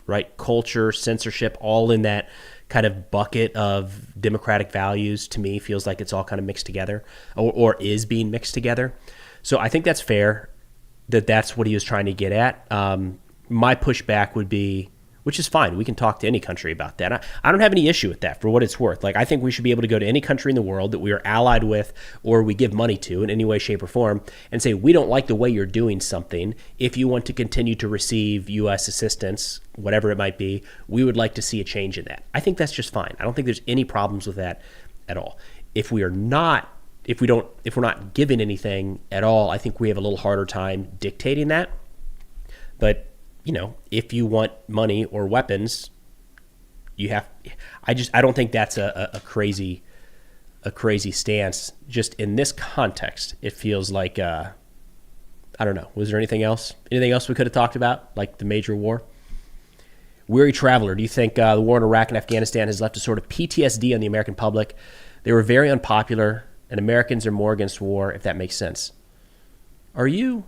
right? Culture, censorship, all in that kind of bucket of democratic values, to me, feels like it's all kind of mixed together or is being mixed together. So I think that's fair that's what he was trying to get at. My pushback would be, which is fine, we can talk to any country about that. I don't have any issue with that for what it's worth. Like, I think we should be able to go to any country in the world that we are allied with or we give money to in any way, shape, or form and say, we don't like the way you're doing something. If you want to continue to receive U.S. assistance, whatever it might be, we would like to see a change in that. I think that's just fine. I don't think there's any problems with that at all. If we're not giving anything at all, I think we have a little harder time dictating that. But if you want money or weapons, you have. I don't think that's a crazy stance. Just in this context, it feels like I don't know. Was there anything else? Anything else we could have talked about, like the major war? Weary Traveler, do you think the war in Iraq and Afghanistan has left a sort of PTSD on the American public? They were very unpopular, and Americans are more against war, if that makes sense. Are you?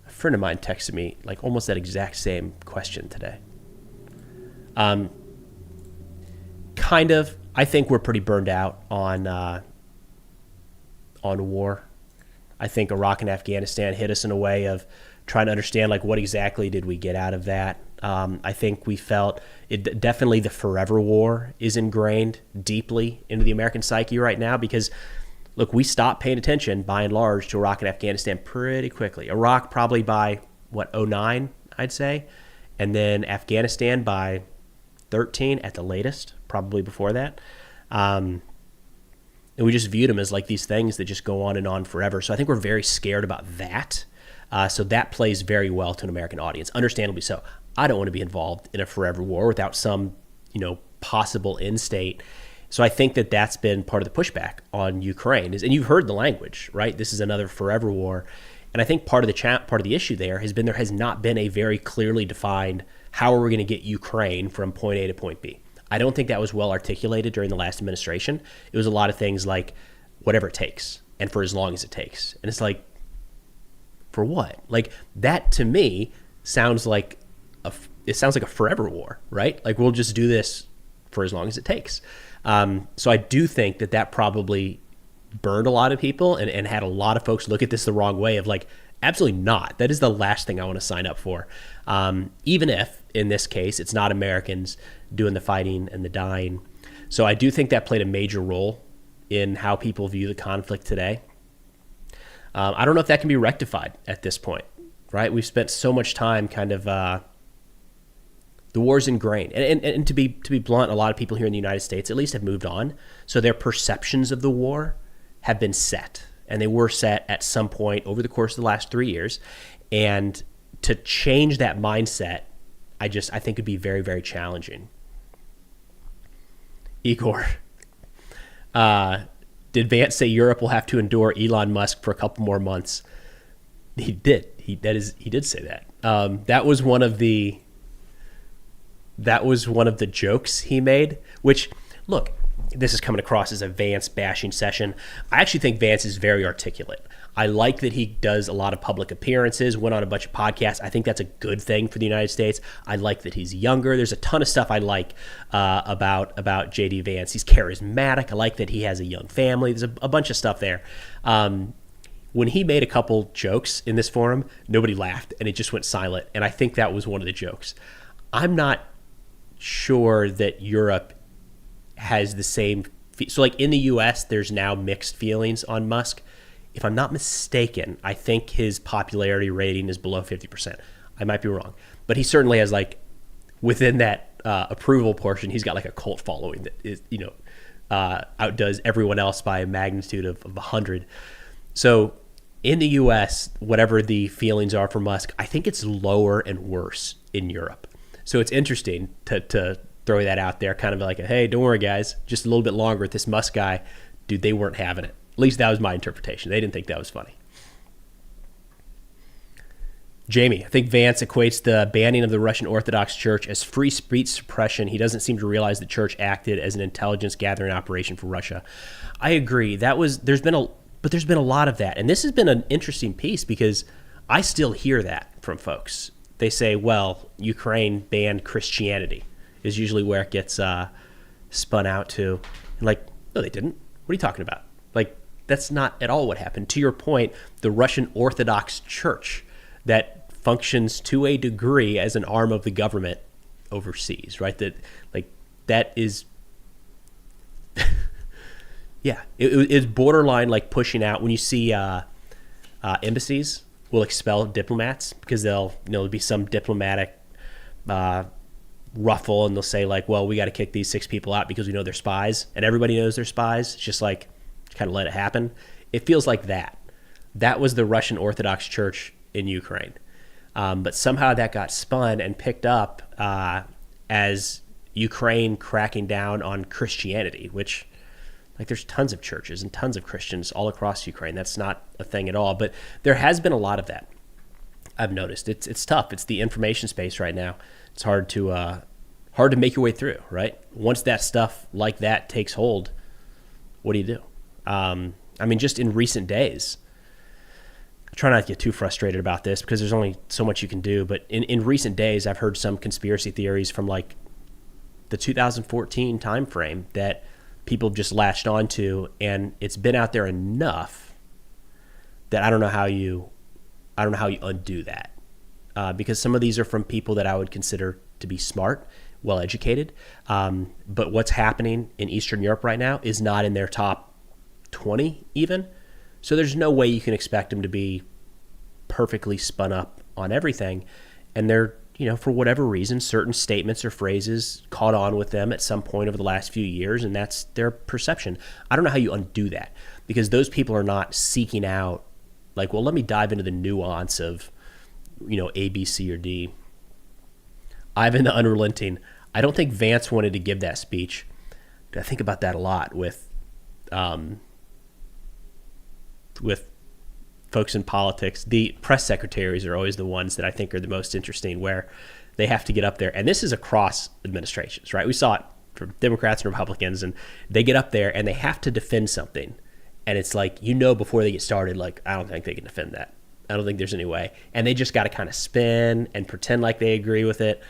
A friend of mine texted me like almost that exact same question today. Kind of. I think we're pretty burned out on war. I think Iraq and Afghanistan hit us in a way of trying to understand, like, what exactly did we get out of that? I think we felt it. Definitely the forever war is ingrained deeply into the American psyche right now because, look, we stopped paying attention by and large to Iraq and Afghanistan pretty quickly. Iraq probably by, 2009, I'd say, and then Afghanistan by 2013 at the latest, probably before that. And we just viewed them as like these things that just go on and on forever. So I think we're very scared about that. So that plays very well to an American audience, understandably so. I don't want to be involved in a forever war without some, possible end state. So I think that that's been part of the pushback on Ukraine and you've heard the language, right? This is another forever war. And I think part of the issue there has not been a very clearly defined, how are we going to get Ukraine from point A to point B? I don't think that was well articulated during the last administration. It was a lot of things like whatever it takes and for as long as it takes. And it's like, for what? Like, that to me sounds like a forever war, right? Like, we'll just do this for as long as it takes. So I do think that probably burned a lot of people and had a lot of folks look at this the wrong way of like, absolutely not. That is the last thing I want to sign up for. Even if, in this case, it's not Americans doing the fighting and the dying. So I do think that played a major role in how people view the conflict today. I don't know if that can be rectified at this point, right? We've spent so much time kind of the war's ingrained. And to be blunt, a lot of people here in the United States at least have moved on. So their perceptions of the war have been set. And they were set at some point over the course of the last 3 years. And to change that mindset, I think would be very, very challenging. Igor, did Vance say Europe will have to endure Elon Musk for a couple more months? He did. He did say that. That was one of the jokes he made, which, look, this is coming across as a Vance bashing session. I actually think Vance is very articulate. I like that he does a lot of public appearances, went on a bunch of podcasts. I think that's a good thing for the United States. I like that he's younger. There's a ton of stuff I like about JD Vance. He's charismatic. I like that he has a young family. There's a bunch of stuff there. when he made a couple jokes in this forum, nobody laughed and it just went silent. And I think that was one of the jokes. I'm not sure that Europe has the same. So like in the US, there's now mixed feelings on Musk. If I'm not mistaken, I think his popularity rating is below 50%. I might be wrong, but he certainly has like within that approval portion, he's got like a cult following that is, outdoes everyone else by a magnitude of 100. So in the US, whatever the feelings are for Musk, I think it's lower and worse in Europe. So it's interesting to throw that out there, kind of like, hey, don't worry, guys, just a little bit longer with this Musk guy. Dude, they weren't having it. At least that was my interpretation. They didn't think that was funny. Jamie, I think Vance equates the banning of the Russian Orthodox Church as free speech suppression. He doesn't seem to realize the church acted as an intelligence gathering operation for Russia. I agree. There's been a lot of that. And this has been an interesting piece because I still hear that from folks. They say, well, Ukraine banned Christianity is usually where it gets spun out to. And like, no, they didn't. What are you talking about? Like, that's not at all what happened. To your point, the Russian Orthodox Church that functions to a degree as an arm of the government overseas, right? That is, yeah, it's borderline like pushing out. When you see embassies will expel diplomats because there'll be some diplomatic ruffle, and they'll say like, well, we got to kick these 6 people out because we know they're spies, and everybody knows they're spies. It's just like kind of let it happen. It feels like that. That was the Russian Orthodox Church in Ukraine. But somehow that got spun and picked up as Ukraine cracking down on Christianity, which, like, there's tons of churches and tons of Christians all across Ukraine. That's not a thing at all. But there has been a lot of that, I've noticed. It's tough. It's the information space right now. It's hard to make your way through, right? Once that stuff like that takes hold, what do you do? I mean, just in recent days, try not to get too frustrated about this because there's only so much you can do. But in recent days, I've heard some conspiracy theories from like the 2014 timeframe that people just latched onto, and it's been out there enough that I don't know how you undo that. Because some of these are from people that I would consider to be smart, well-educated. But what's happening in Eastern Europe right now is not in their top 20 even. So there's no way you can expect them to be perfectly spun up on everything. And they're, for whatever reason, certain statements or phrases caught on with them at some point over the last few years, and that's their perception. I don't know how you undo that because those people are not seeking out like, well, let me dive into the nuance of, A, B, C, or D. Ivan the Unrelenting. I don't think Vance wanted to give that speech. I think about that a lot with folks in politics. The press secretaries are always the ones that I think are the most interesting, where they have to get up there. And this is across administrations, right? We saw it from Democrats and Republicans, and they get up there and they have to defend something. And it's like, before they get started, like, I don't think they can defend that. I don't think there's any way. And they just got to kind of spin and pretend like they agree with it.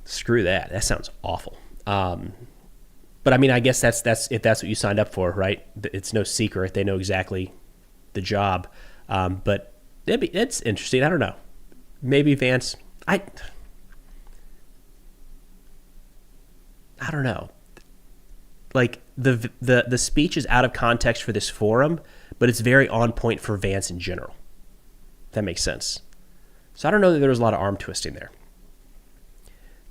Screw that. That sounds awful. But I mean, I guess that's if that's what you signed up for, right? It's no secret. They know exactly the job. But it's interesting. I don't know. Maybe Vance. I don't know. Like the speech is out of context for this forum, but it's very on point for Vance in general. If that makes sense. So I don't know that there was a lot of arm twisting there.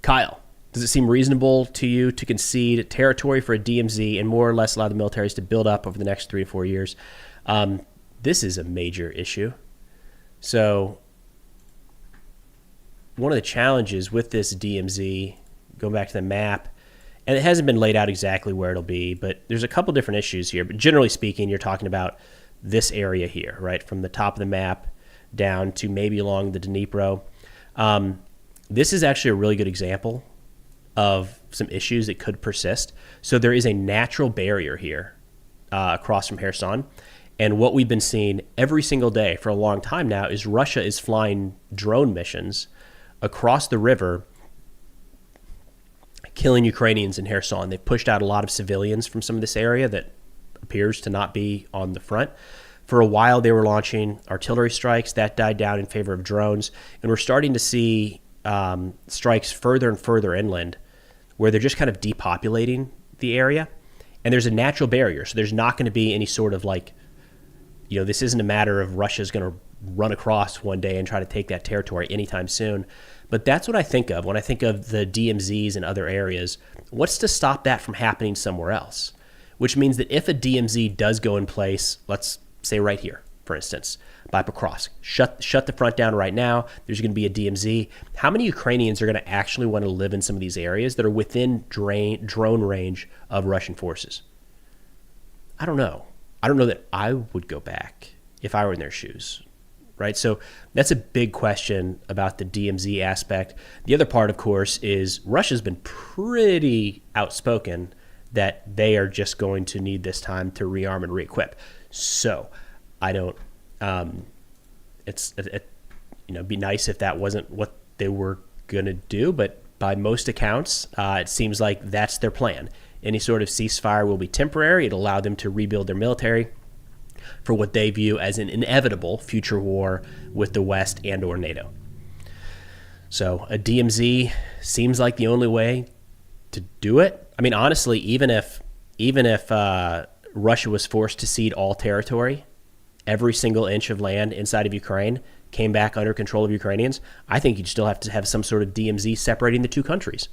Kyle, does it seem reasonable to you to concede territory for a DMZ and more or less allow the militaries to build up over the next 3 to 4 years? This is a major issue. So one of the challenges with this DMZ, going back to the map, and it hasn't been laid out exactly where it'll be, but there's a couple different issues here. But generally speaking, you're talking about this area here, right? From the top of the map down to maybe along the Dnipro. This is actually a really good example of some issues that could persist. So there is a natural barrier here across from Kherson. And what we've been seeing every single day for a long time now is Russia is flying drone missions across the river, killing Ukrainians in Kherson. They've pushed out a lot of civilians from some of this area that appears to not be on the front. For a while, they were launching artillery strikes. That died down in favor of drones. And we're starting to see strikes further and further inland where they're just kind of depopulating the area. And there's a natural barrier. So there's not going to be any sort of like, this isn't a matter of Russia's going to run across one day and try to take that territory anytime soon. But that's what I think of when I think of the DMZs and other areas. What's to stop that from happening somewhere else? Which means that if a DMZ does go in place, let's say right here, for instance, by Pokrovsk, shut the front down right now, there's going to be a DMZ. How many Ukrainians are going to actually want to live in some of these areas that are within drone range of Russian forces? I don't know. I don't know that I would go back if I were in their shoes, right? So that's a big question about the DMZ aspect. The other part, of course, is Russia's been pretty outspoken that they are just going to need this time to rearm and re-equip. So I don't, be nice if that wasn't what they were going to do, but by most accounts, it seems like that's their plan. Any sort of ceasefire will be temporary. It'll allow them to rebuild their military for what they view as an inevitable future war with the West and or NATO. So a DMZ seems like the only way to do it. I mean, honestly, even if Russia was forced to cede all territory, every single inch of land inside of Ukraine came back under control of Ukrainians, I think you'd still have to have some sort of DMZ separating the two countries.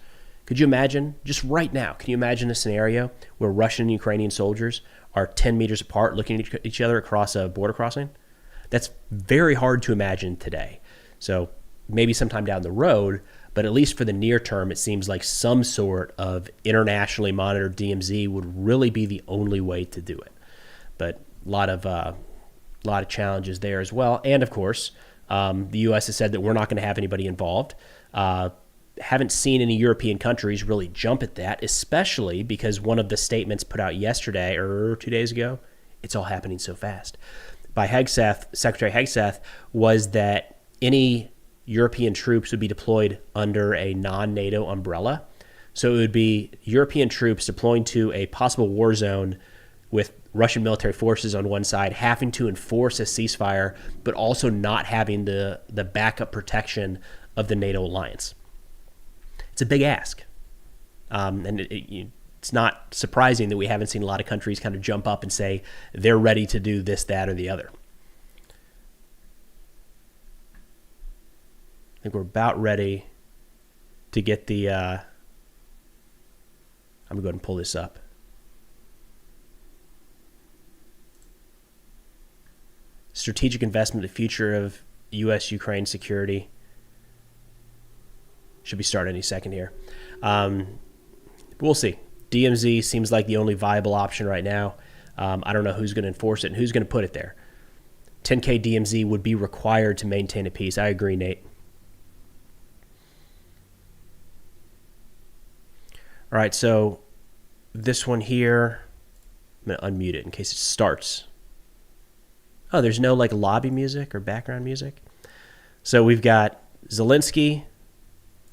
Could you imagine, just right now, can you imagine a scenario where Russian and Ukrainian soldiers are 10 meters apart looking at each other across a border crossing? That's very hard to imagine today. So maybe sometime down the road, but at least for the near term, it seems like some sort of internationally monitored DMZ would really be the only way to do it. But a lot of challenges there as well. And of course, the U.S. has said that we're not going to have anybody involved. Haven't seen any European countries really jump at that, especially because one of the statements put out yesterday or 2 days ago, it's all happening so fast, by Hegseth, Secretary Hegseth, was that any European troops would be deployed under a non-NATO umbrella. So it would be European troops deploying to a possible war zone with Russian military forces on one side having to enforce a ceasefire, but also not having the backup protection of the NATO alliance. It's a big ask. And it's not surprising that we haven't seen a lot of countries kind of jump up and say they're ready to do this, that, or the other. I think we're about ready to get the... I'm going to go ahead and pull this up. Strategic investment in the future of U.S.-Ukraine security. Should be starting any second here. We'll see. DMZ seems like the only viable option right now. I don't know who's going to enforce it and who's going to put it there. 10K DMZ would be required to maintain a peace. I agree, Nate. All right, so this one here, I'm going to unmute it in case it starts. Oh, there's no like lobby music or background music. So we've got Zelensky,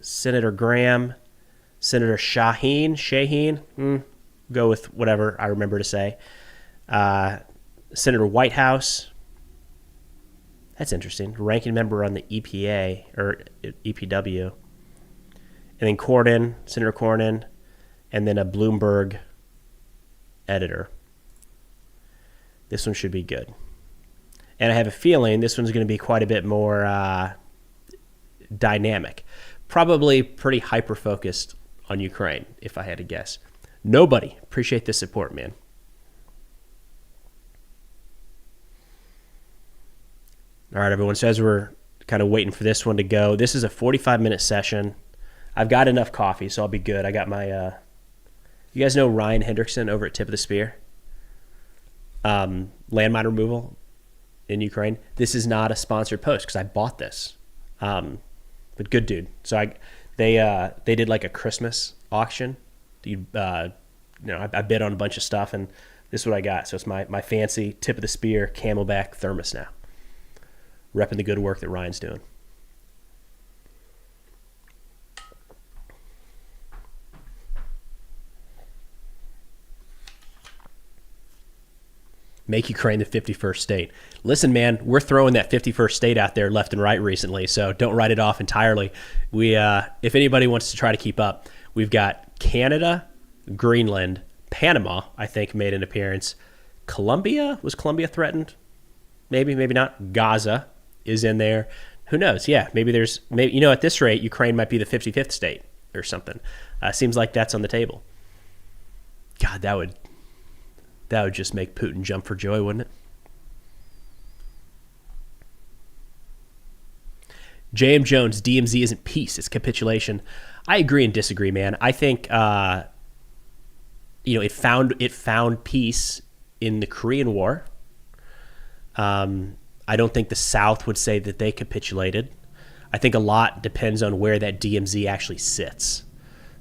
Senator Graham, Senator Shaheen, go with whatever I remember to say. Senator Whitehouse, that's interesting, ranking member on the EPA or EPW. And then Cornyn, Senator Cornyn, and then a Bloomberg editor. This one should be good. And I have a feeling this one's going to be quite a bit more dynamic. Probably pretty hyper-focused on Ukraine, if I had to guess. Nobody. Appreciate the support, man. All right, everyone. So as we're kind of waiting for this one to go, this is a 45-minute session. I've got enough coffee, so I'll be good. I got my... you guys know Ryan Hendrickson over at Tip of the Spear? Landmine removal in Ukraine. This is not a sponsored post because I bought this. But good dude. So they did like a Christmas auction. I bid on a bunch of stuff, and this is what I got. So it's my fancy Tip of the Spear Camelback thermos now. Repping the good work that Ryan's doing. Make Ukraine the 51st state. Listen, man, we're throwing that 51st state out there left and right recently, so don't write it off entirely. If anybody wants to try to keep up, we've got Canada, Greenland, Panama, I think, made an appearance. Colombia? Was Colombia threatened? Maybe, maybe not. Gaza is in there. Who knows? Yeah, maybe at this rate, Ukraine might be the 55th state or something. Seems like that's on the table. God, that would just make Putin jump for joy, wouldn't it? J.M. Jones, DMZ isn't peace, it's capitulation. I agree and disagree, man. I think it found peace in the Korean War. I don't think the South would say that they capitulated. I think a lot depends on where that DMZ actually sits.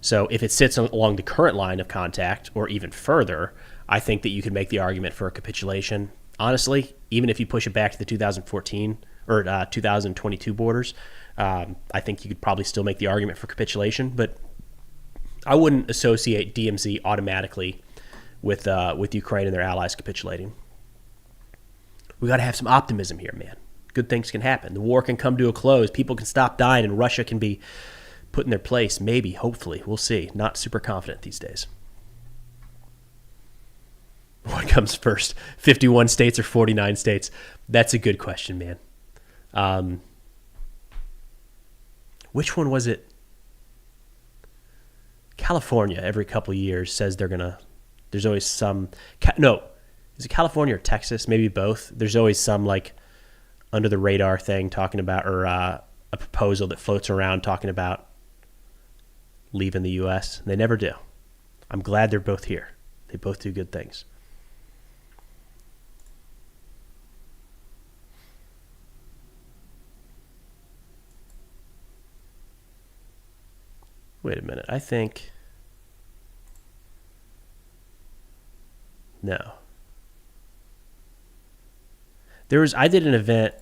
So if it sits along the current line of contact or even further, I think that you could make the argument for a capitulation. Honestly, even if you push it back to the 2014 or 2022 borders, I think you could probably still make the argument for capitulation, but I wouldn't associate DMZ automatically with Ukraine and their allies capitulating. We got to have some optimism here, man. Good things can happen. The war can come to a close. People can stop dying, and Russia can be put in their place. Maybe, hopefully. We'll see. Not super confident these days. What comes first, 51 states or 49 states? That's a good question, man. Which one was it? California, every couple of years, says they're going to... There's always some... No. Is it California or Texas? Maybe both. There's always some like under the radar thing talking about, or a proposal that floats around talking about leaving the U.S. They never do. I'm glad they're both here. They both do good things. Wait a minute. I think... No. I did an event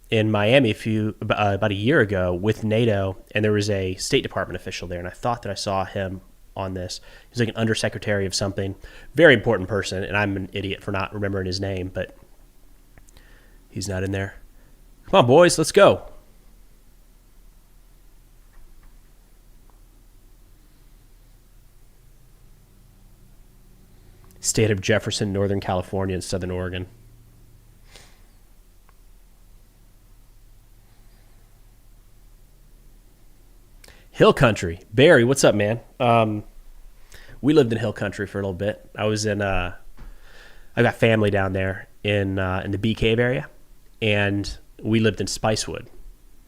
in Miami about a year ago with NATO, and there was a State Department official there, and I thought that I saw him on this. He was like an undersecretary of something, very important person, and I'm an idiot for not remembering his name, but he's not in there. Come on, boys, let's go. State of Jefferson, Northern California, and Southern Oregon. Hill Country. Barry, what's up, man? We lived in Hill Country for a little bit. I was in I got family down there in the Bee Cave area, and we lived in Spicewood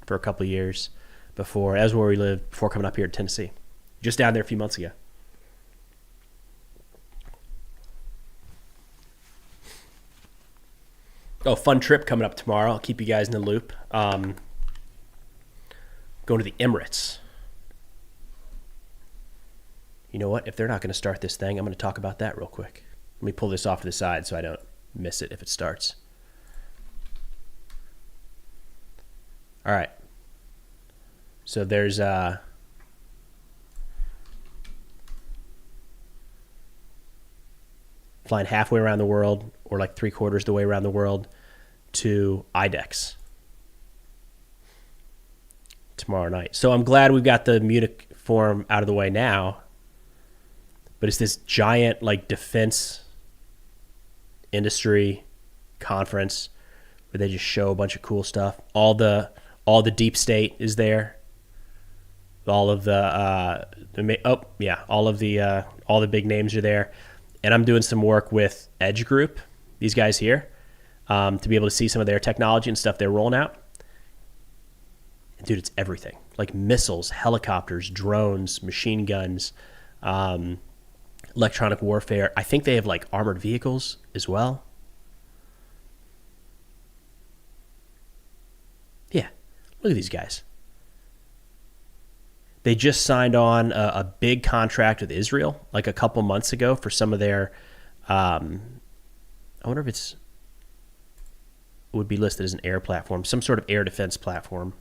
for a couple of years before. That was where we lived before coming up here to Tennessee. Just down there a few months ago. Oh, fun trip coming up tomorrow. I'll keep you guys in the loop. Going to the Emirates. You know what? If they're not going to start this thing, I'm going to talk about that real quick. Let me pull this off to the side so I don't miss it if it starts. All right. So there's flying halfway around the world, or like 3/4 the way around the world, to IDEX tomorrow night. So I'm glad we've got the Munich forum out of the way now. But it's this giant like defense industry conference where they just show a bunch of cool stuff. All the deep state is there. All of all the big names are there. And I'm doing some work with Edge Group, these guys here, to be able to see some of their technology and stuff they're rolling out. And dude, it's everything. Like missiles, helicopters, drones, machine guns, electronic warfare. I think they have like armored vehicles as well. Yeah, look at these guys. They just signed on a big contract with Israel like a couple months ago for some of their, I wonder if it would be listed as an air platform, some sort of air defense platform.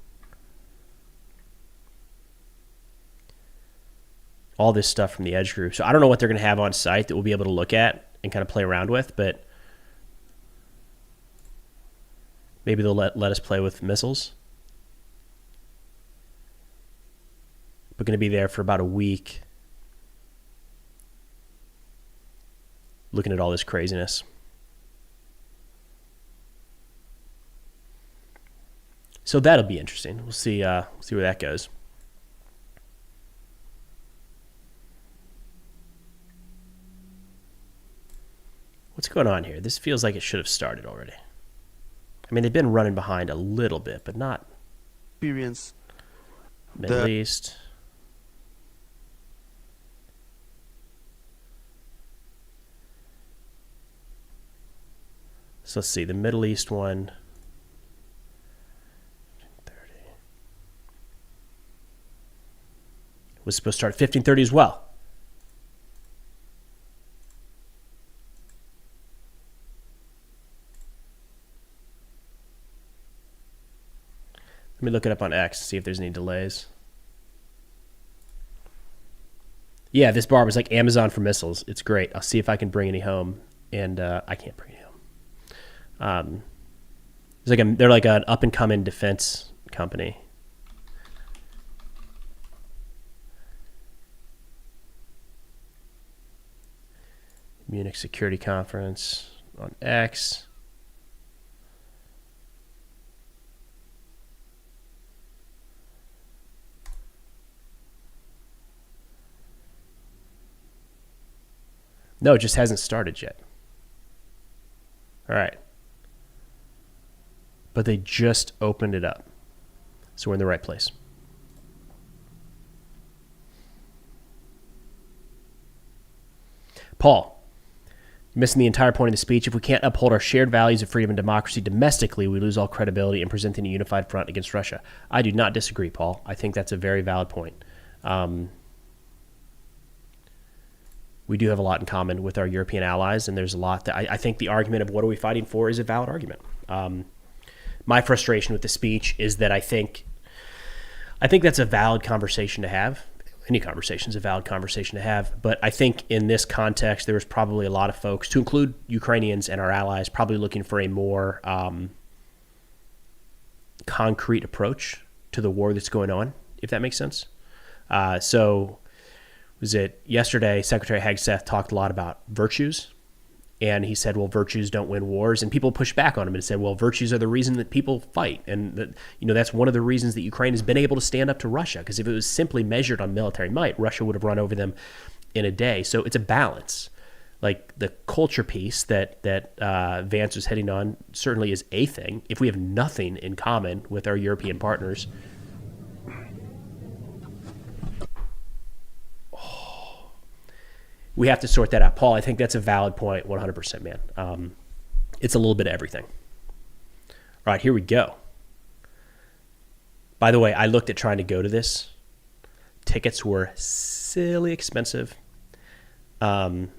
All this stuff from the Edge Group. So I don't know what they're going to have on site that we'll be able to look at and kind of play around with, but Maybe they'll let us play with missiles. We're going to be there for about a week, looking at all this craziness. So that'll be interesting. We'll see where that goes. What's going on here? This feels like it should have started already. I mean, they've been running behind a little bit, but not. Experience. Middle East. So let's see, the Middle East one. 30. Was supposed to start at 15:30 as well. Let me look it up on X and see if there's any delays. Yeah, this bar was like Amazon for missiles. It's great. I'll see if I can bring any home. And I can't bring any home. They're like an up-and-coming defense company. Munich Security Conference on X. No, it just hasn't started yet. All right. But they just opened it up. So we're in the right place. Paul, missing the entire point of the speech. If we can't uphold our shared values of freedom and democracy domestically, we lose all credibility in presenting a unified front against Russia. I do not disagree, Paul. I think that's a very valid point. We do have a lot in common with our European allies, and there's a lot that I think the argument of what are we fighting for is a valid argument. My frustration with the speech is that I think that's a valid conversation to have. Any conversation is a valid conversation to have, but I think in this context, there was probably a lot of folks, to include Ukrainians and our allies, probably looking for a more concrete approach to the war that's going on, if that makes sense. So was it yesterday, Secretary Hegseth talked a lot about virtues, and he said, well, virtues don't win wars, and people pushed back on him and said, well, virtues are the reason that people fight, and that, that's one of the reasons that Ukraine has been able to stand up to Russia, because if it was simply measured on military might, Russia would have run over them in a day. So it's a balance. Like the culture piece that Vance was hitting on certainly is a thing. If we have nothing in common with our European partners, we have to sort that out. Paul, I think that's a valid point, 100%, man. It's a little bit of everything. All right, here we go. By the way, I looked at trying to go to this. Tickets were silly expensive. Maybe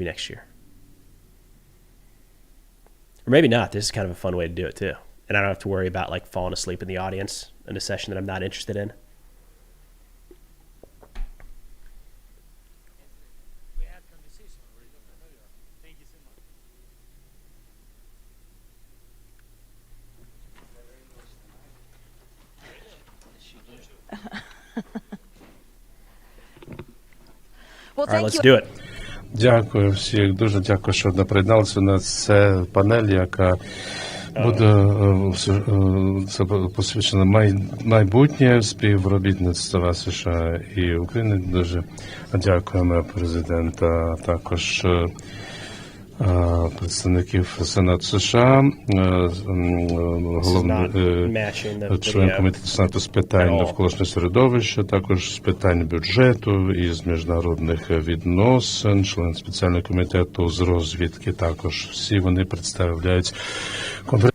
next year. Or maybe not. This is kind of a fun way to do it, too. And I don't have to worry about like falling asleep in the audience in a session that I'm not interested in. Well, all right, let's do it. Дякую всіх. Дуже дякую, що приєдналися на це панель, яка буде посвячена майбутнє співробітництва США і України. Дуже дякуємо президента, також представників Сенату США, головний член комітету Сенату з питань навколишнього середовища, також з питань бюджету і з міжнародних відносин, член спеціального комітету з розвідки, також всі вони представляють конференцію.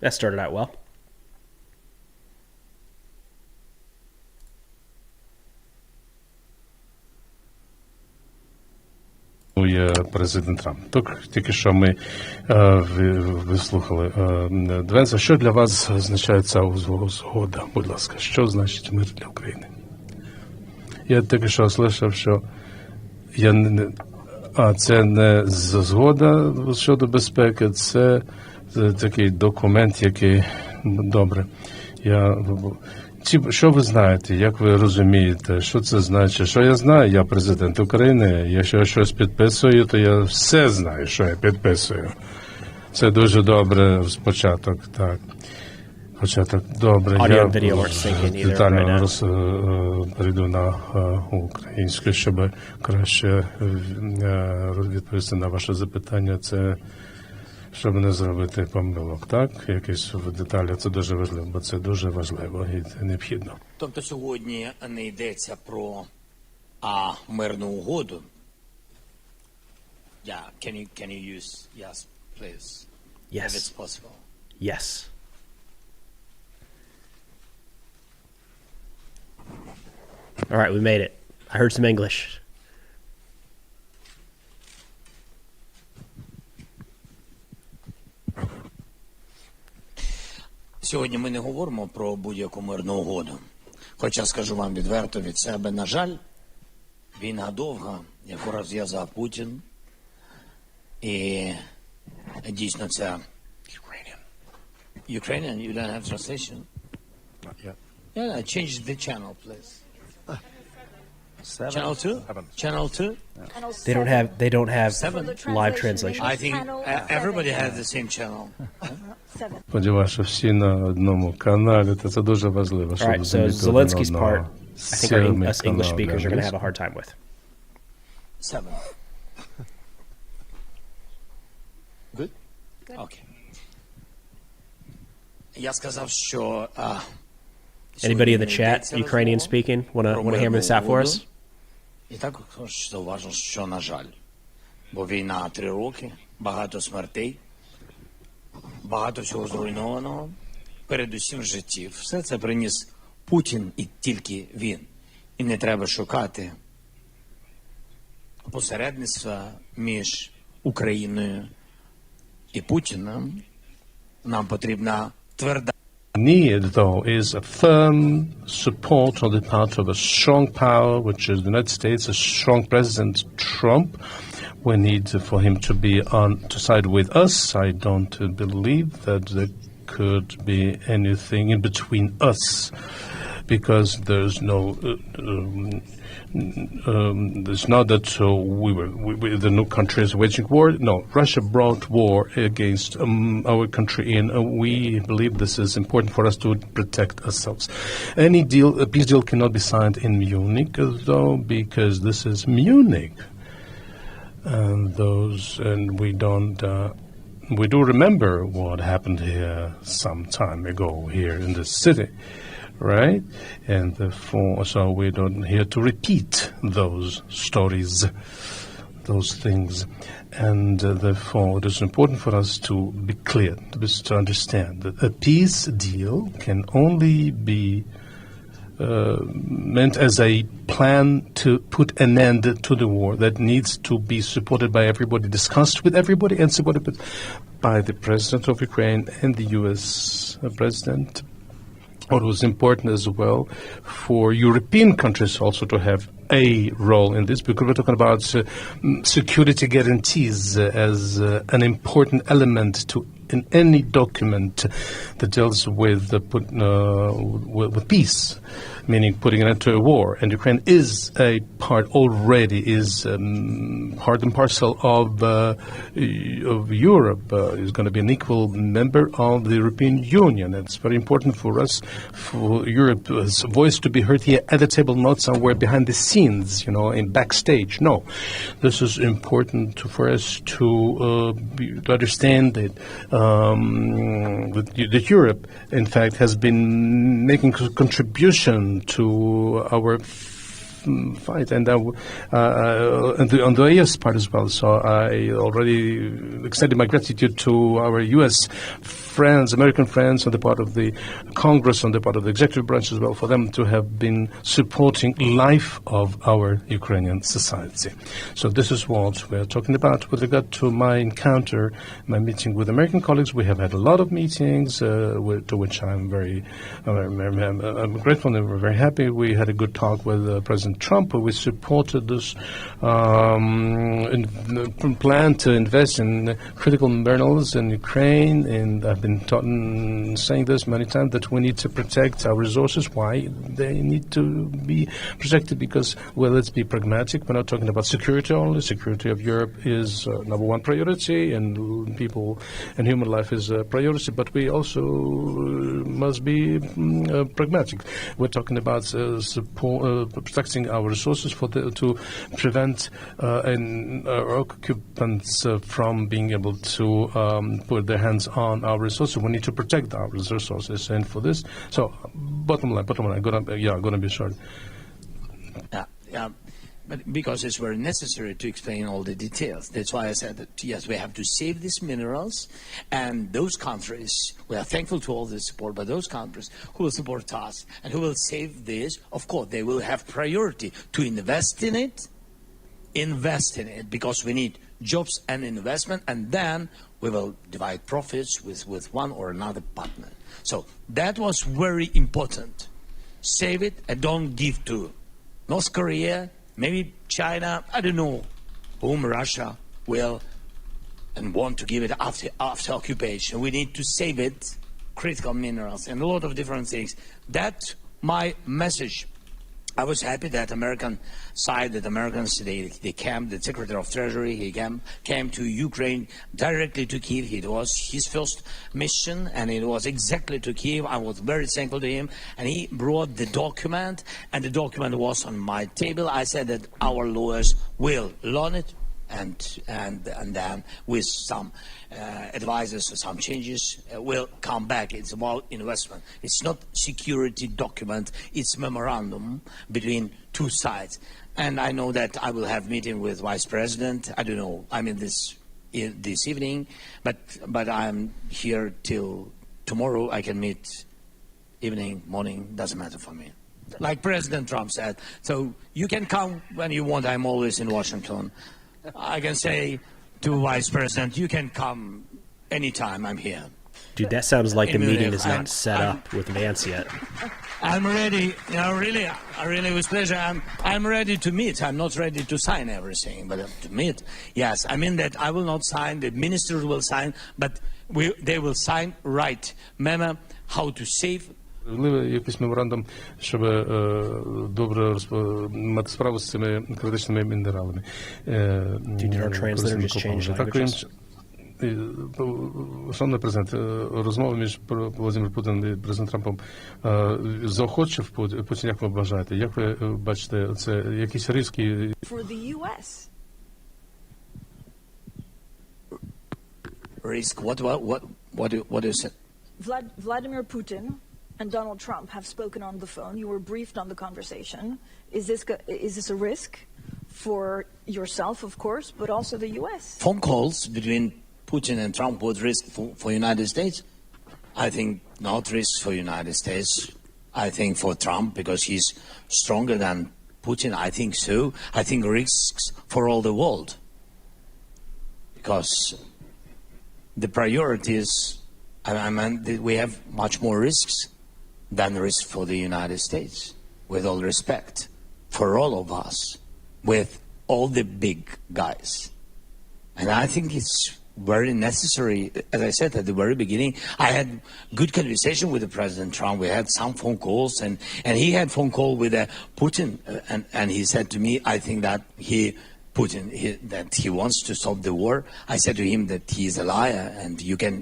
That started out well. Президент Трамп. Тільки що ми вислухали Венса. Що для вас означає ця згода? Будь ласка, що значить мир для України? Я тільки що слухав, що А це не згода щодо безпеки, це такий документ, який добре. Що ви знаєте, як ви розумієте, що це значить? Що я знаю? Я президент України. Якщо я щось підписую, то я все знаю, що я підписую. Це дуже добре спочаток, так. Початок добре. Я детально перейду на українську, щоб краще відповісти на ваше запитання. Це щоб не зробити помилок, так? Якісь деталі, це дуже важливо, бо це дуже важливо і це необхідно. Тобто сьогодні не йдеться про мирну угоду? Yeah, can you use yes, please? Yes. If it's possible. Yes. All right, we made it. I heard some English. Сьогодні ми не говоримо про будь-яку мирну угоду. Хоча, скажу вам відверто від себе, на жаль, війна довга, яку розв'язав Путін. І дійсно це... Ukrainian, you don't have translation? Not yet. Yeah, change the channel, please. 7? Channel 2? 7. Channel 2? They don't have Seven. live translation. I think everybody has the same channel. Сподіваюся, що всі на одному каналі, це дуже важливо. All right, so Zelensky's part, I think us English speakers are going to have a hard time with. 7. Good? Okay. Я сказав, що... Anybody in the chat, Ukrainian speaking, want to hammer this out for us? І також зауважу, що, на жаль, бо війна 3 роки, багато смертей, багато всього зруйнованого, передусім життів. Все це приніс Путін і тільки він. І не треба шукати посередництва між Україною і Путіним. Нам потрібна тверда need, though, is a firm support on the part of a strong power, which is the United States, a strong President Trump. We need for him to be on to side with us. I don't believe that there could be anything in between us, because there's no. It's not that the new country is waging war. No, Russia brought war against our country, and we believe this is important for us to protect ourselves. Any deal, a peace deal, cannot be signed in Munich, though, because this is Munich, and we don't. We do remember what happened here some time ago here in the city. Right? And therefore, so we don't here to repeat those stories, those things. And therefore, it is important for us to be clear, to understand that a peace deal can only be meant as a plan to put an end to the war that needs to be supported by everybody, discussed with everybody, and supported by the President of Ukraine and the US President. What was important as well for European countries also to have a role in this, because we're talking about security guarantees as an important element to in any document that deals with peace, meaning putting an end to a war. And Ukraine is a part already, is part and parcel of Europe. Is going to be an equal member of the European Union. It's very important for us, for Europe's voice to be heard here at the table, not somewhere behind the scenes, in backstage. No, this is important for us to understand that that Europe, in fact, has been making a contribution to our fight, and on the US part as well. So I already extended my gratitude to our US friends, American friends, on the part of the Congress, on the part of the executive branch as well, for them to have been supporting life of our Ukrainian society. So this is what we're talking about. With regard to my encounter, my meeting with American colleagues, we have had a lot of meetings, to which I'm I'm grateful and we're very happy. We had a good talk with President Trump. We supported this plan to invest in critical minerals in Ukraine, and I've been saying this many times, that we need to protect our resources. Why? They need to be protected because, well, let's be pragmatic. We're not talking about security only. Security of Europe is number one priority, and people and human life is a priority, but we also must be pragmatic. We're talking about protecting our resources to prevent our occupants from being able to put their hands on our resources. We need to protect our resources, and for this, so bottom line, gonna be short. Yeah. But because it's very necessary to explain all the details. That's why I said that, yes, we have to save these minerals, and those countries, we are thankful to all the support, but those countries who will support us and who will save this, of course, they will have priority to invest in it, because we need jobs and investment, and then we will divide profits with one or another partner. So that was very important. Save it and don't give to North Korea, maybe China, I don't know whom Russia will and want to give it after occupation. We need to save it, critical minerals, and a lot of different things. That's my message. I was happy that Americans, they came, the Secretary of Treasury, he came to Ukraine directly to Kyiv. It was his first mission, and it was exactly to Kyiv. I was very thankful to him, and he brought the document, and the document was on my table. I said that our lawyers will learn it, and then with some advisors or some changes, will come back. It's about investment. It's not security document. It's memorandum between two sides. And I know that I will have meeting with Vice President. I don't know. I mean this evening, but I'm here till tomorrow. I can meet evening, morning. Doesn't matter for me. Like President Trump said. So you can come when you want. I'm always in Washington. I can say to Vice President, you can come anytime, I'm here. Dude, that sounds like the meeting is not set up with Vance yet. I'm ready, really with pleasure. I'm ready to meet. I'm not ready to sign everything, but to meet, yes. I mean that I will not sign, the ministers will sign, but they will sign right memo how to save. Якийсь меморандум, щоб добре мати справу з цими критичними мінералами. Шановний президент, розмова між Володимиром Путіним і президентом Трампом заохочив Путін, як ви вважаєте? Як ви бачите, це якісь ризики? For the US. Risk? What do you say? Vladimir Putin and Donald Trump have spoken on the phone. You were briefed on the conversation. Is this a risk for yourself, of course, but also the U.S.? Phone calls between Putin and Trump was risk for United States? I think not risk for United States. I think for Trump, because he's stronger than Putin, I think so. I think risks for all the world. Because the priorities, we have much more risks than risk for the United States, with all respect, for all of us, with all the big guys. And I think it's very necessary. As I said at the very beginning, I had good conversation with the President Trump. We had some phone calls, and he had phone call with Putin, and he said to me, I think that that he wants to stop the war. I said to him that he is a liar, and you can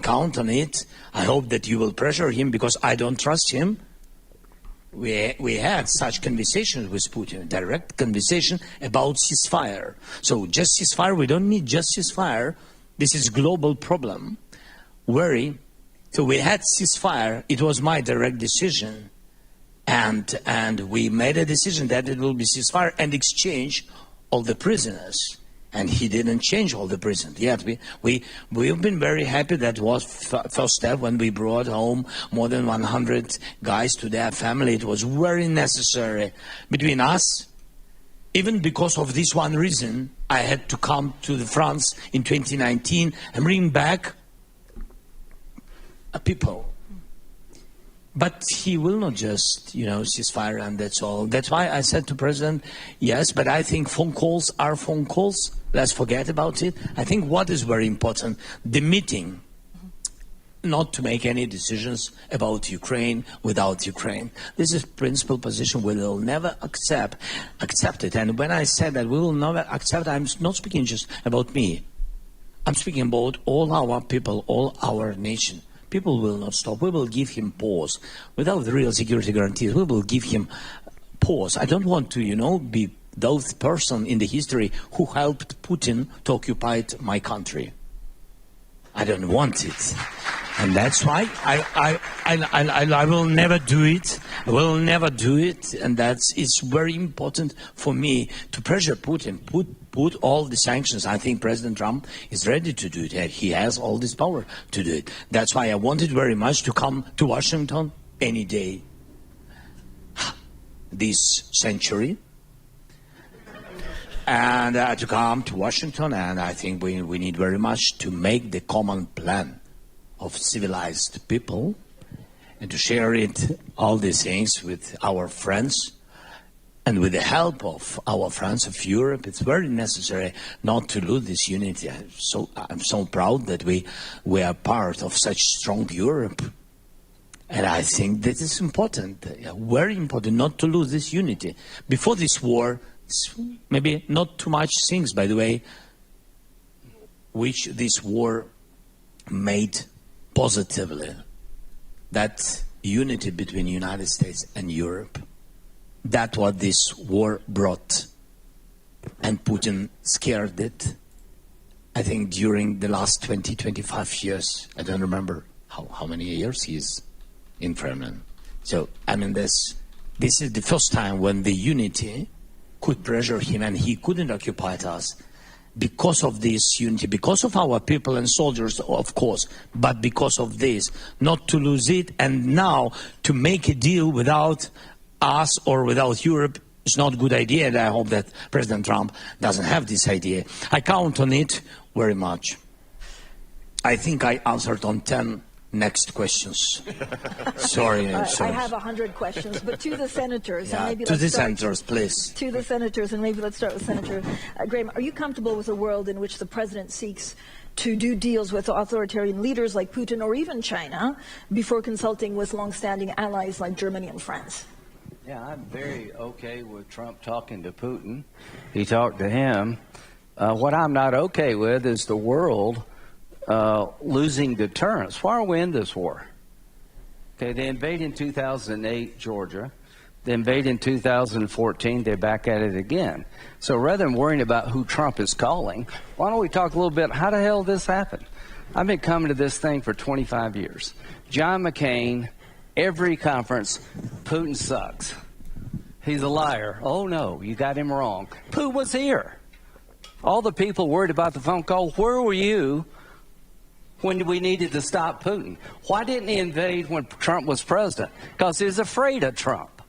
count on it. I hope that you will pressure him, because I don't trust him. We had such conversations with Putin, direct conversation about ceasefire. So just ceasefire, we don't need just ceasefire. This is global problem. So we had ceasefire. It was my direct decision. And we made a decision that it will be ceasefire and exchange all the prisoners. And he didn't change all the president. Yet we've been very happy. That was first step when we brought home more than 100 guys to their family. It was very necessary between us. Even because of this one reason, I had to come to France in 2019 and bring back people. But he will not just, ceasefire and that's all. That's why I said to President, yes, but I think phone calls are phone calls. Let's forget about it. I think what is very important, the meeting, not to make any decisions about Ukraine without Ukraine. This is principal position we will never accept it. And when I said that we will never accept, I'm not speaking just about me. I'm speaking about all our people, all our nation. People will not stop. We will give him pause. Without the real security guarantees, we will give him pause. I don't want to, be those person in the history who helped Putin to occupy my country. I don't want it. And that's why I will never do it. I will never do it. And it's very important for me to pressure Putin, put all the sanctions. I think President Trump is ready to do it. He has all this power to do it. That's why I wanted very much to come to Washington any day this century. And to come to Washington, and I think we need very much to make the common plan of civilized people and to share all these things with our friends and with the help of our friends of Europe. It's very necessary not to lose this unity. I'm so proud that we are part of such strong Europe. And I think that is important, very important, not to lose this unity. Before this war, maybe not too much things, by the way, which this war made positively. That unity between the United States and Europe, that's what this war brought. And Putin scared it. I think during the last 20, 25 years, I don't remember how many years he's in Kremlin. So, this is the first time when the unity could pressure him, and he couldn't occupy us because of this unity, because of our people and soldiers, of course, but because of this, not to lose it, and now to make a deal without us or without Europe is not a good idea, and I hope that President Trump doesn't have this idea. I count on it very much. I think I answered on 10 next questions. Sorry. I have 100 questions, but to the senators. Yeah, and maybe to the senators, please. To the senators, and maybe let's start with Senator Graham. Are you comfortable with a world in which the president seeks to do deals with authoritarian leaders like Putin or even China before consulting with long-standing allies like Germany and France? Yeah, I'm very okay with Trump talking to Putin. He talked to him. What I'm not okay with is the world losing deterrence. Why are we in this war? Okay, they invade in 2008 Georgia. They invade in 2014. They're back at it again. So rather than worrying about who Trump is calling, why don't we talk a little bit, how the hell did this happen? I've been coming to this thing for 25 years. John McCain, every conference, Putin sucks. He's a liar. Oh, no, you got him wrong. Putin was here. All the people worried about the phone call, where were you when we needed to stop Putin? Why didn't he invade when Trump was president? Because he was afraid of Trump.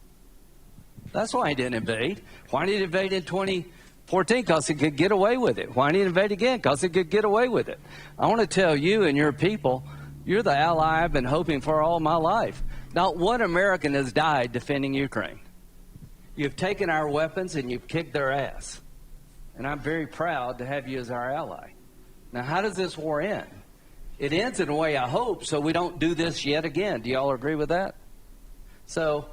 That's why he didn't invade. Why did he invade in 2014? Because he could get away with it. Why didn't he invade again? Because he could get away with it. I want to tell you and your people, you're the ally I've been hoping for all my life. Not one American has died defending Ukraine. You've taken our weapons and you've kicked their ass. And I'm very proud to have you as our ally. Now, how does this war end? It ends in a way I hope so we don't do this yet again. Do you all agree with that? So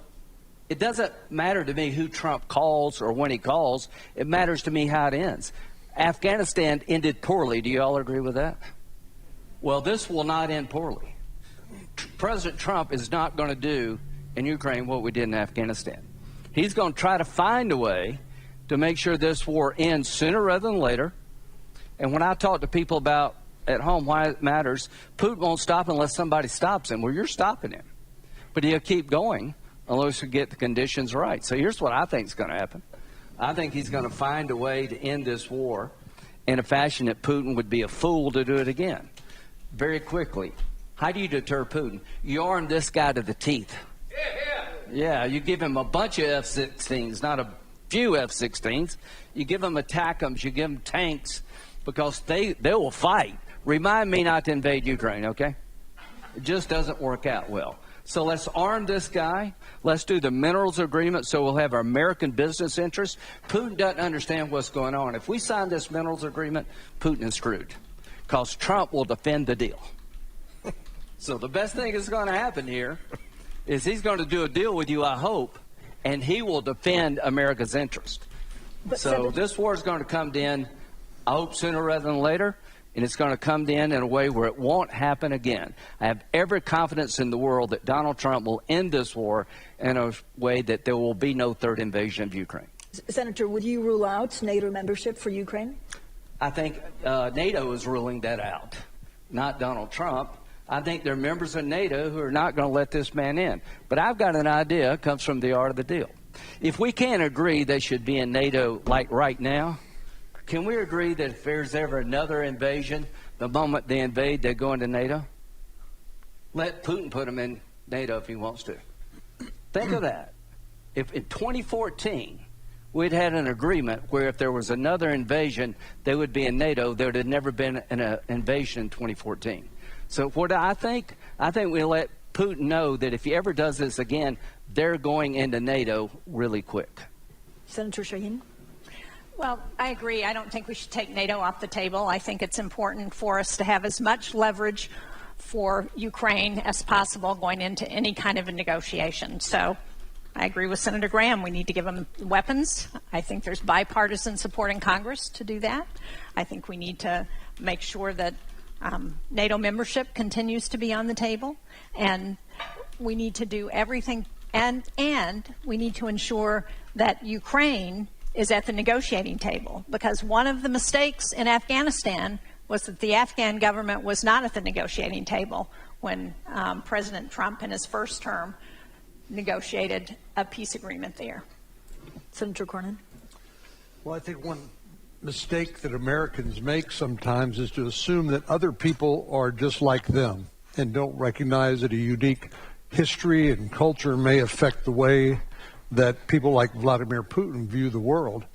it doesn't matter to me who Trump calls or when he calls. It matters to me how it ends. Afghanistan ended poorly. Do you all agree with that? Well, this will not end poorly. President Trump is not going to do in Ukraine what we did in Afghanistan. He's going to try to find a way to make sure this war ends sooner rather than later. And when I talk to people about at home why it matters, Putin won't stop unless somebody stops him. Well, you're stopping him. But he'll keep going unless we get the conditions right. So here's what I think is going to happen. I think he's going to find a way to end this war. in a fashion that Putin would be a fool to do it again. Very quickly, how do you deter Putin? You arm this guy to the teeth. Yeah, you give him a bunch of F-16s, not a few F-16s. You give them ATACMs, you give them tanks, because they will fight. Remind me not to invade Ukraine, okay? It just doesn't work out well. So let's arm this guy. Let's do the minerals agreement so we'll have our American business interests. Putin doesn't understand what's going on. If we sign this minerals agreement, Putin is screwed, because Trump will defend the deal. So the best thing that's going to happen here is he's going to do a deal with you, I hope, and he will defend America's interest. So this war is going to come in, I hope, sooner rather than later, and it's going to come in a way where it won't happen again. I have every confidence in the world that Donald Trump will end this war in a way that there will be no third invasion of Ukraine. Senator, would you rule out NATO membership for Ukraine? I think NATO is ruling that out, not Donald Trump. I think there are members of NATO who are not going to let this man in. But I've got an idea. It comes from the art of the deal. If we can't agree they should be in NATO like right now, can we agree that if there's ever another invasion, the moment they invade, they go into NATO? Let Putin put them in NATO if he wants to. Think of that. If in 2014 we'd had an agreement where if there was another invasion, they would be in NATO, there would have never been an invasion in 2014. So what do I think? I think we let Putin know that if he ever does this again, they're going into NATO really quick. Senator Shaheen? Well, I agree. I don't think we should take NATO off the table. I think it's important for us to have as much leverage for Ukraine as possible going into any kind of a negotiation. So I agree with Senator Graham. We need to give them weapons. I think there's bipartisan support in Congress to do that. I think we need to make sure that NATO membership continues to be on the table, and we need to do everything, and we need to ensure that Ukraine is at the negotiating table, because one of the mistakes in Afghanistan was that the Afghan government was not at the negotiating table when President Trump in his first term negotiated a peace agreement there. Senator Cornyn? Well, I think one mistake that Americans make sometimes is to assume that other people are just like them and don't recognize that a unique history and culture may affect the way that people like Vladimir Putin view the world.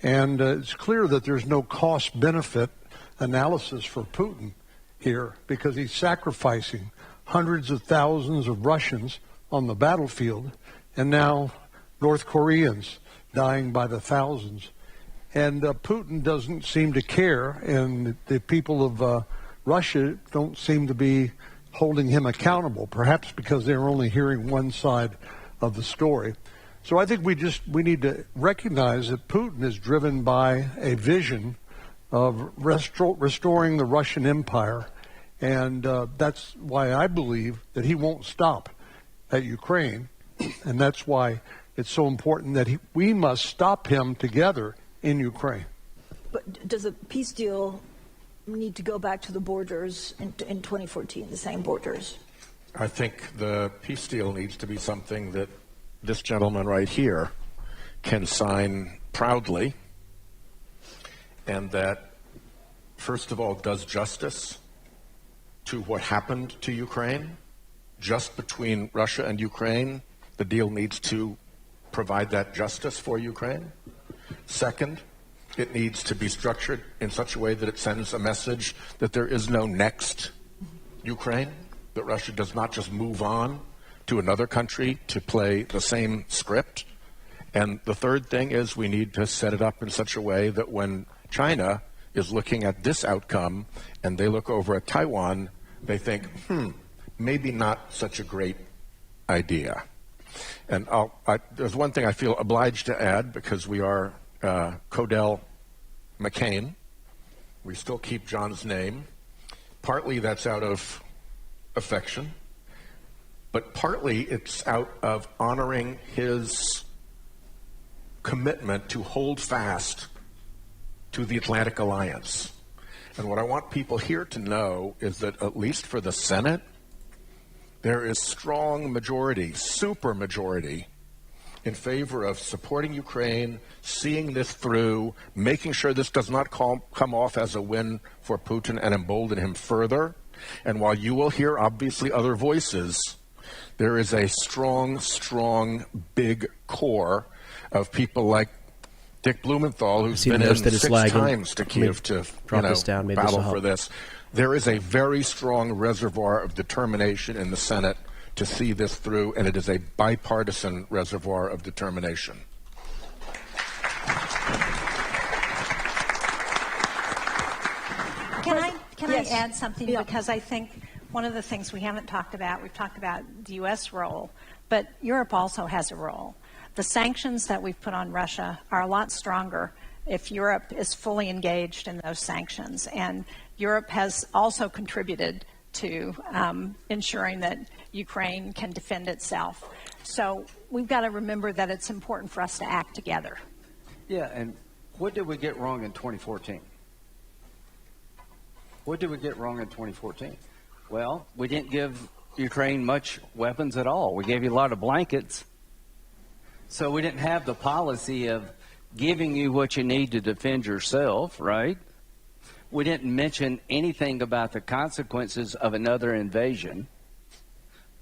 And it's clear that there's no cost-benefit analysis for Putin here, because he's sacrificing hundreds of thousands of Russians on the battlefield, and now North Koreans dying by the thousands. And Putin doesn't seem to care, and the people of Russia don't seem to be holding him accountable, perhaps because they're only hearing one side of the story. So I think we need to recognize that Putin is driven by a vision of restoring the Russian Empire, and that's why I believe that he won't stop at Ukraine, and that's why it's so important that we must stop him together in Ukraine. But does a peace deal need to go back to the borders in 2014, the same borders? I think the peace deal needs to be something that this gentleman right here can sign proudly, and that, first of all, does justice to what happened to Ukraine. Just between Russia and Ukraine, the deal needs to provide that justice for Ukraine. Second, it needs to be structured in such a way that it sends a message that there is no next Ukraine, that Russia does not just move on to another country to play the same script. And the third thing is we need to set it up in such a way that when China is looking at this outcome and they look over at Taiwan, they think, maybe not such a great idea. And there's one thing I feel obliged to add, because we are Codell McCain. We still keep John's name. Partly that's out of affection, but partly it's out of honoring his commitment to hold fast to the Atlantic Alliance. And what I want people here to know is that, at least for the Senate, there is strong majority, super majority, in favor of supporting Ukraine, seeing this through, making sure this does not come off as a win for Putin and embolden him further. And while you will hear, obviously, other voices, there is a strong, strong, big core of people like Dick Blumenthal, who's been in 6 times to Kiev to battle for this. There is a very strong reservoir of determination in the Senate to see this through, and it is a bipartisan reservoir of determination. Can I add something? Yeah. Because I think one of the things we haven't talked about, we've talked about the U.S. role, but Europe also has a role. The sanctions that we've put on Russia are a lot stronger if Europe is fully engaged in those sanctions. And Europe has also contributed to ensuring that Ukraine can defend itself. So we've got to remember that it's important for us to act together. Yeah, and what did we get wrong in 2014? What did we get wrong in 2014? Well, we didn't give Ukraine much weapons at all. We gave you a lot of blankets. So we didn't have the policy of giving you what you need to defend yourself, right? We didn't mention anything about the consequences of another invasion.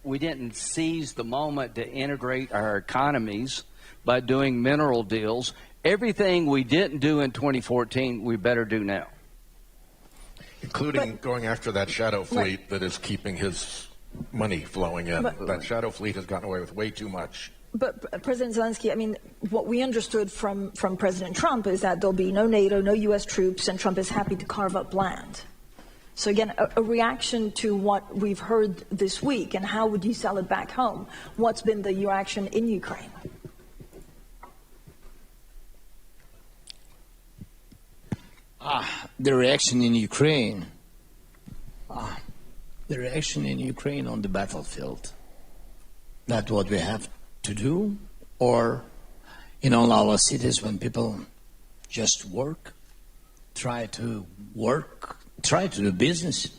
We didn't seize the moment to integrate our economies by doing mineral deals. Everything we didn't do in 2014, we better do now. Including going after that shadow fleet that is keeping his money flowing in. That shadow fleet has gotten away with way too much. But President Zelensky, I mean, what we understood from President Trump is that there'll be no NATO, no U.S. troops, and Trump is happy to carve up land. So again, a reaction to what we've heard this week, and how would you sell it back home? What's been the reaction in Ukraine? The reaction in Ukraine. The reaction in Ukraine on the battlefield. That's what we have to do, or in all our cities when people just work, try to do business,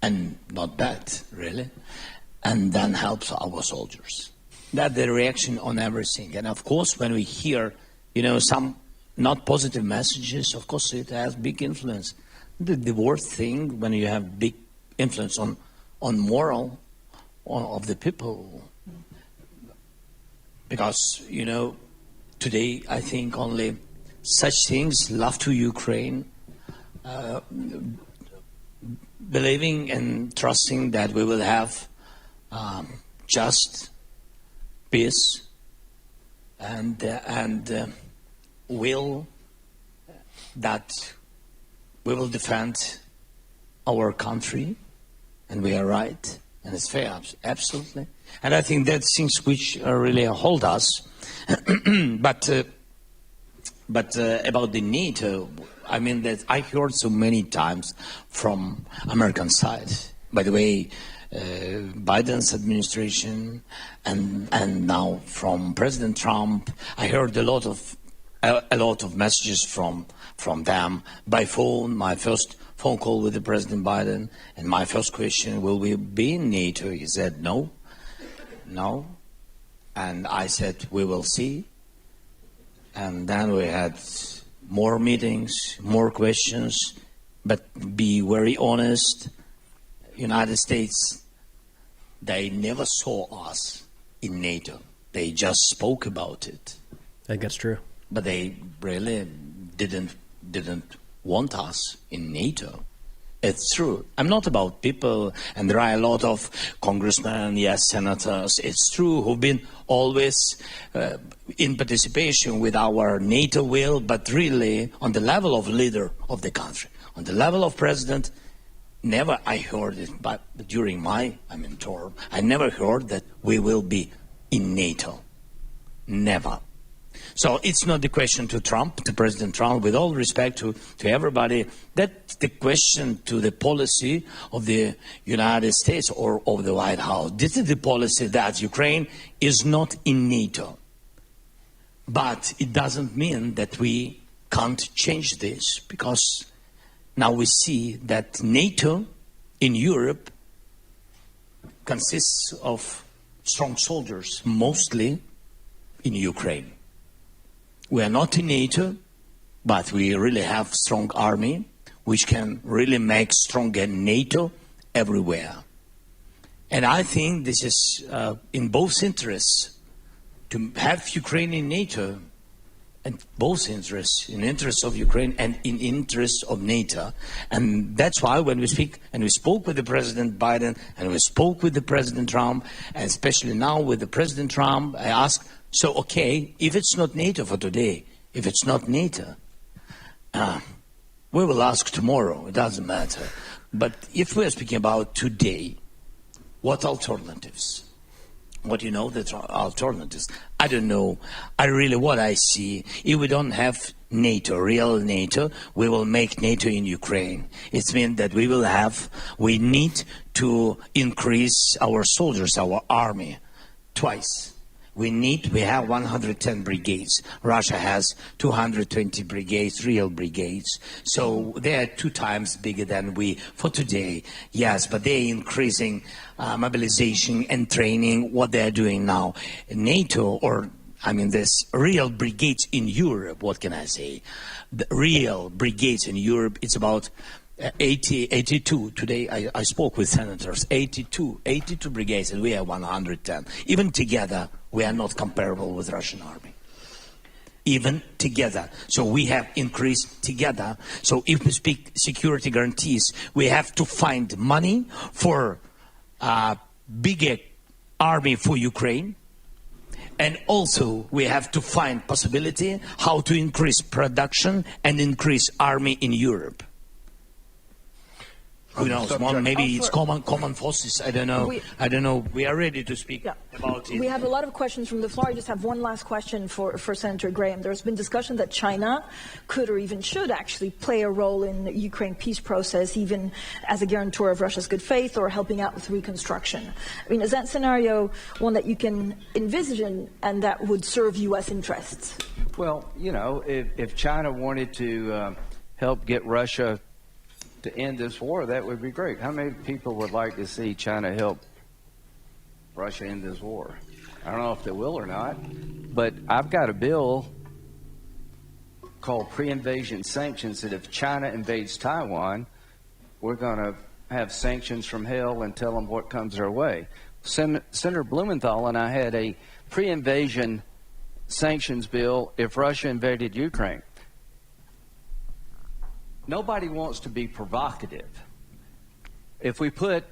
and not that really, and then helps our soldiers. That's the reaction on everything. And of course, when we hear, some not positive messages, of course it has big influence. The worst thing when you have big influence on moral of the people. Because, today I think only such things, love to Ukraine, believing and trusting that we will have just peace and will that we will defend our country, and we are right, and it's fair, absolutely. And I think that's things which really hold us. But about the NATO, I mean that I heard so many times from American side. By the way, Biden's administration and now from President Trump, I heard a lot of messages from them by phone. My first phone call with the President Biden, and my first question, will we be in NATO? He said no. And I said, we will see. And then we had more meetings, more questions, but be very honest, United States, they never saw us in NATO. They just spoke about it. I think that's true. But they really didn't want us in NATO. It's true. I'm not about people, and there are a lot of congressmen, yes, senators, it's true, who've been always in participation with our NATO will, but really on the level of leader of the country, on the level of president, never I heard it, but during my term, I never heard that we will be in NATO. Never. So it's not the question to Trump, to President Trump, with all respect to everybody. That's the question to the policy of the United States or of the White House. This is the policy that Ukraine is not in NATO. But it doesn't mean that we can't change this, because now we see that NATO in Europe consists of strong soldiers, mostly in Ukraine. We are not in NATO, but we really have strong army, which can really make stronger NATO everywhere. And I think this is in both interests to have Ukraine in NATO, and both interests, in interest of Ukraine and in interest of NATO. And that's why when we speak, and we spoke with the President Biden, and we spoke with the President Trump, and especially now with the President Trump, I asked, so okay, if it's not NATO for today, if it's not NATO, we will ask tomorrow, it doesn't matter. But if we're speaking about today, what alternatives? What you know, the alternatives? I don't know. What I see, if we don't have NATO, real NATO, we will make NATO in Ukraine. It means that we need to increase our soldiers, our army, twice. We have 110 brigades. Russia has 220 brigades, real brigades. So they are 2 times bigger than we for today. Yes, but they're increasing mobilization and training, what they're doing now. NATO, there's real brigades in Europe, what can I say? The real brigades in Europe, it's about 82. Today I spoke with senators, 82 brigades, and we have 110. Even together, we are not comparable with Russian army. Even together. So we have increased together. So if we speak security guarantees, we have to find money for a bigger army for Ukraine. And also we have to find possibility how to increase production and increase army in Europe. Who knows? Maybe it's common forces. I don't know. We are ready to speak about it. We have a lot of questions from the floor. I just have one last question for Senator Graham. There's been discussion that China could or even should actually play a role in the Ukraine peace process, even as a guarantor of Russia's good faith or helping out with reconstruction. Is that scenario one that you can envision and that would serve U.S. interests? Well, if China wanted to help get Russia to end this war, that would be great. How many people would like to see China help Russia end this war? I don't know if they will or not, but I've got a bill called pre-invasion sanctions that if China invades Taiwan, we're going to have sanctions from hell and tell them what comes their way. Senator Blumenthal and I had a pre-invasion sanctions bill if Russia invaded Ukraine. Nobody wants to be provocative. If we put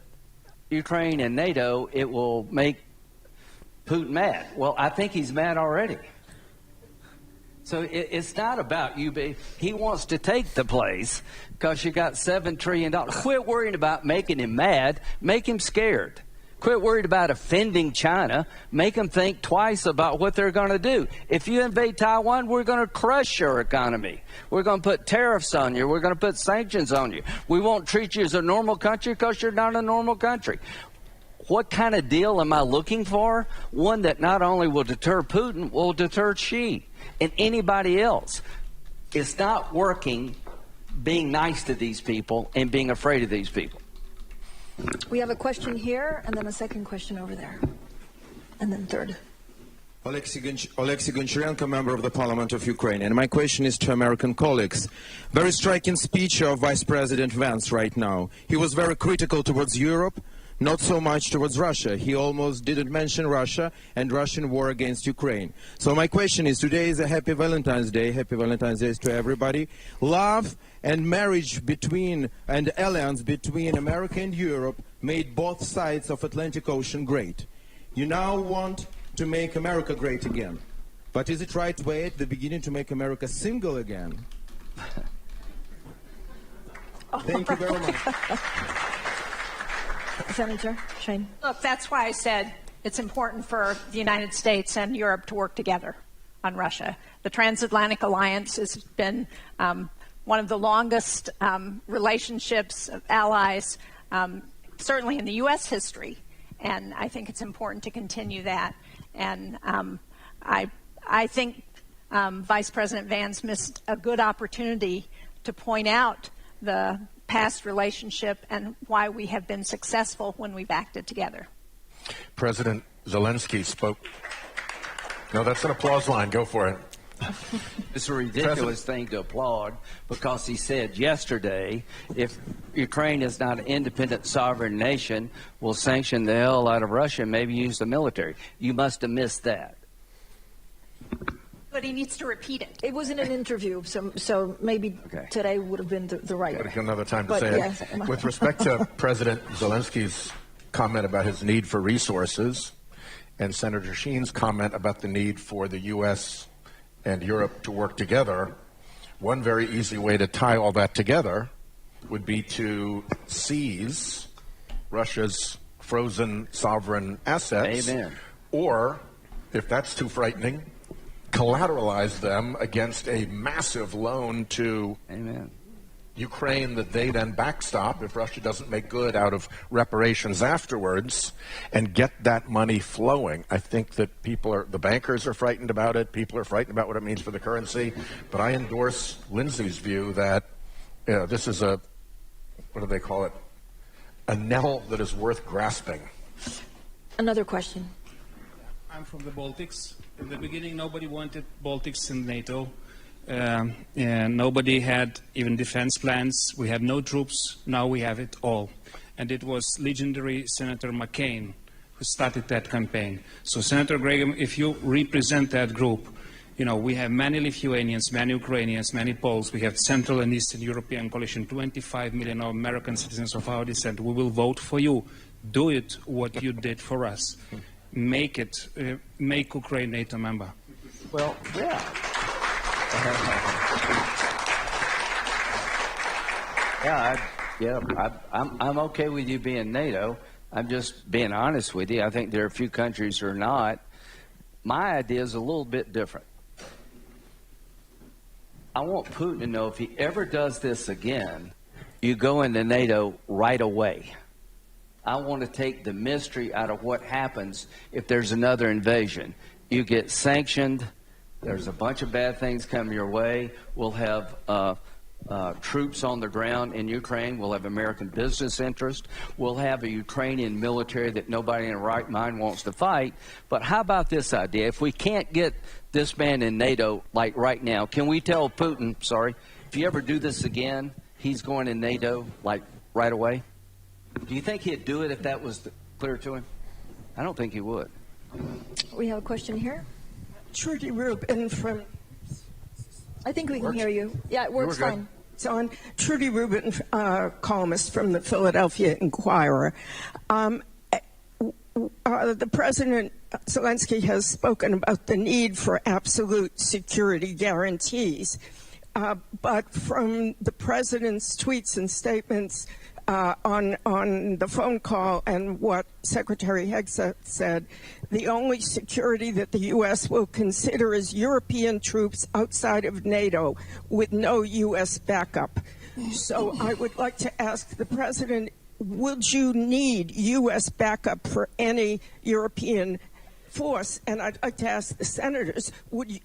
Ukraine in NATO, it will make Putin mad. Well, I think he's mad already. So it's not about you. He wants to take the place because you got $7 trillion. Quit worrying about making him mad. Make him scared. Quit worried about offending China. Make them think twice about what they're going to do. If you invade Taiwan, we're going to crush your economy. We're going to put tariffs on you. We're going to put sanctions on you. We won't treat you as a normal country because you're not a normal country. What kind of deal am I looking for? One that not only will deter Putin, will deter Xi and anybody else. It's not working being nice to these people and being afraid of these people. We have a question here, and then a second question over there, and then third. Alexei Goncharenko, member of the Parliament of Ukraine. And my question is to American colleagues. Very striking speech of Vice President Vance right now. He was very critical towards Europe, not so much towards Russia. He almost didn't mention Russia and Russian war against Ukraine. So my question is, today is a happy Valentine's Day. Happy Valentine's Day to everybody. Love and marriage between, and alliance between America and Europe made both sides of Atlantic Ocean great. You now want to make America great again. But is it right way at the beginning to make America single again? Thank you very much. Senator Shane. Look, that's why I said it's important for the United States and Europe to work together on Russia. The transatlantic alliance has been one of the longest relationships of allies, certainly in the U.S. history, and I think it's important to continue that. And I think Vice President Vance missed a good opportunity to point out the past relationship and why we have been successful when we've acted together. President Zelensky spoke. No, that's an applause line. Go for it. It's a ridiculous thing to applaud because he said yesterday, if Ukraine is not an independent sovereign nation, we'll sanction the hell out of Russia and maybe use the military. You must have missed that. But he needs to repeat it. It was in an interview, so maybe today would have been the right way. Another time to say it. With respect to President Zelensky's comment about his need for resources and Senator Sheen's comment about the need for the U.S. and Europe to work together, one very easy way to tie all that together would be to seize Russia's frozen sovereign assets. Amen. Or, if that's too frightening, collateralize them against a massive loan to Ukraine that they then backstop if Russia doesn't make good out of reparations afterwards, and get that money flowing. I think that the bankers are frightened about it. People are frightened about what it means for the currency. But I endorse Lindsay's view that this is what do they call it? A nettle that is worth grasping. Another question. I'm from the Baltics. In the beginning, nobody wanted Baltics in NATO. And nobody had even defense plans. We had no troops. Now we have it all. And it was legendary Senator McCain who started that campaign. So Senator Graham, if you represent that group, we have many Lithuanians, many Ukrainians, many Poles. We have Central and Eastern European coalition, 25 million American citizens of our descent. We will vote for you. Do it what you did for us. Make Ukraine NATO member. Well, yeah. I'm okay with you being NATO. I'm just being honest with you. I think there are a few countries who are not. My idea is a little bit different. I want Putin to know if he ever does this again, you go into NATO right away. I want to take the mystery out of what happens if there's another invasion. You get sanctioned. There's a bunch of bad things coming your way. We'll have troops on the ground in Ukraine. We'll have American business interest. We'll have a Ukrainian military that nobody in their right mind wants to fight. But how about this idea? If we can't get this man in NATO, like right now, can we tell Putin, if you ever do this again, he's going in NATO, like right away? Do you think he'd do it if that was clear to him? I don't think he would. We have a question here. Trudy Rubin from... I think we can hear you. Yeah, it works fine. It's on. Trudy Rubin, columnist from the Philadelphia Inquirer. The President Zelensky has spoken about the need for absolute security guarantees. But from the President's tweets and statements on the phone call and what Secretary Hegseth said, the only security that the U.S. will consider is European troops outside of NATO with no U.S. backup. So I would like to ask the President, would you need U.S. backup for any European force? And I'd like to ask the senators,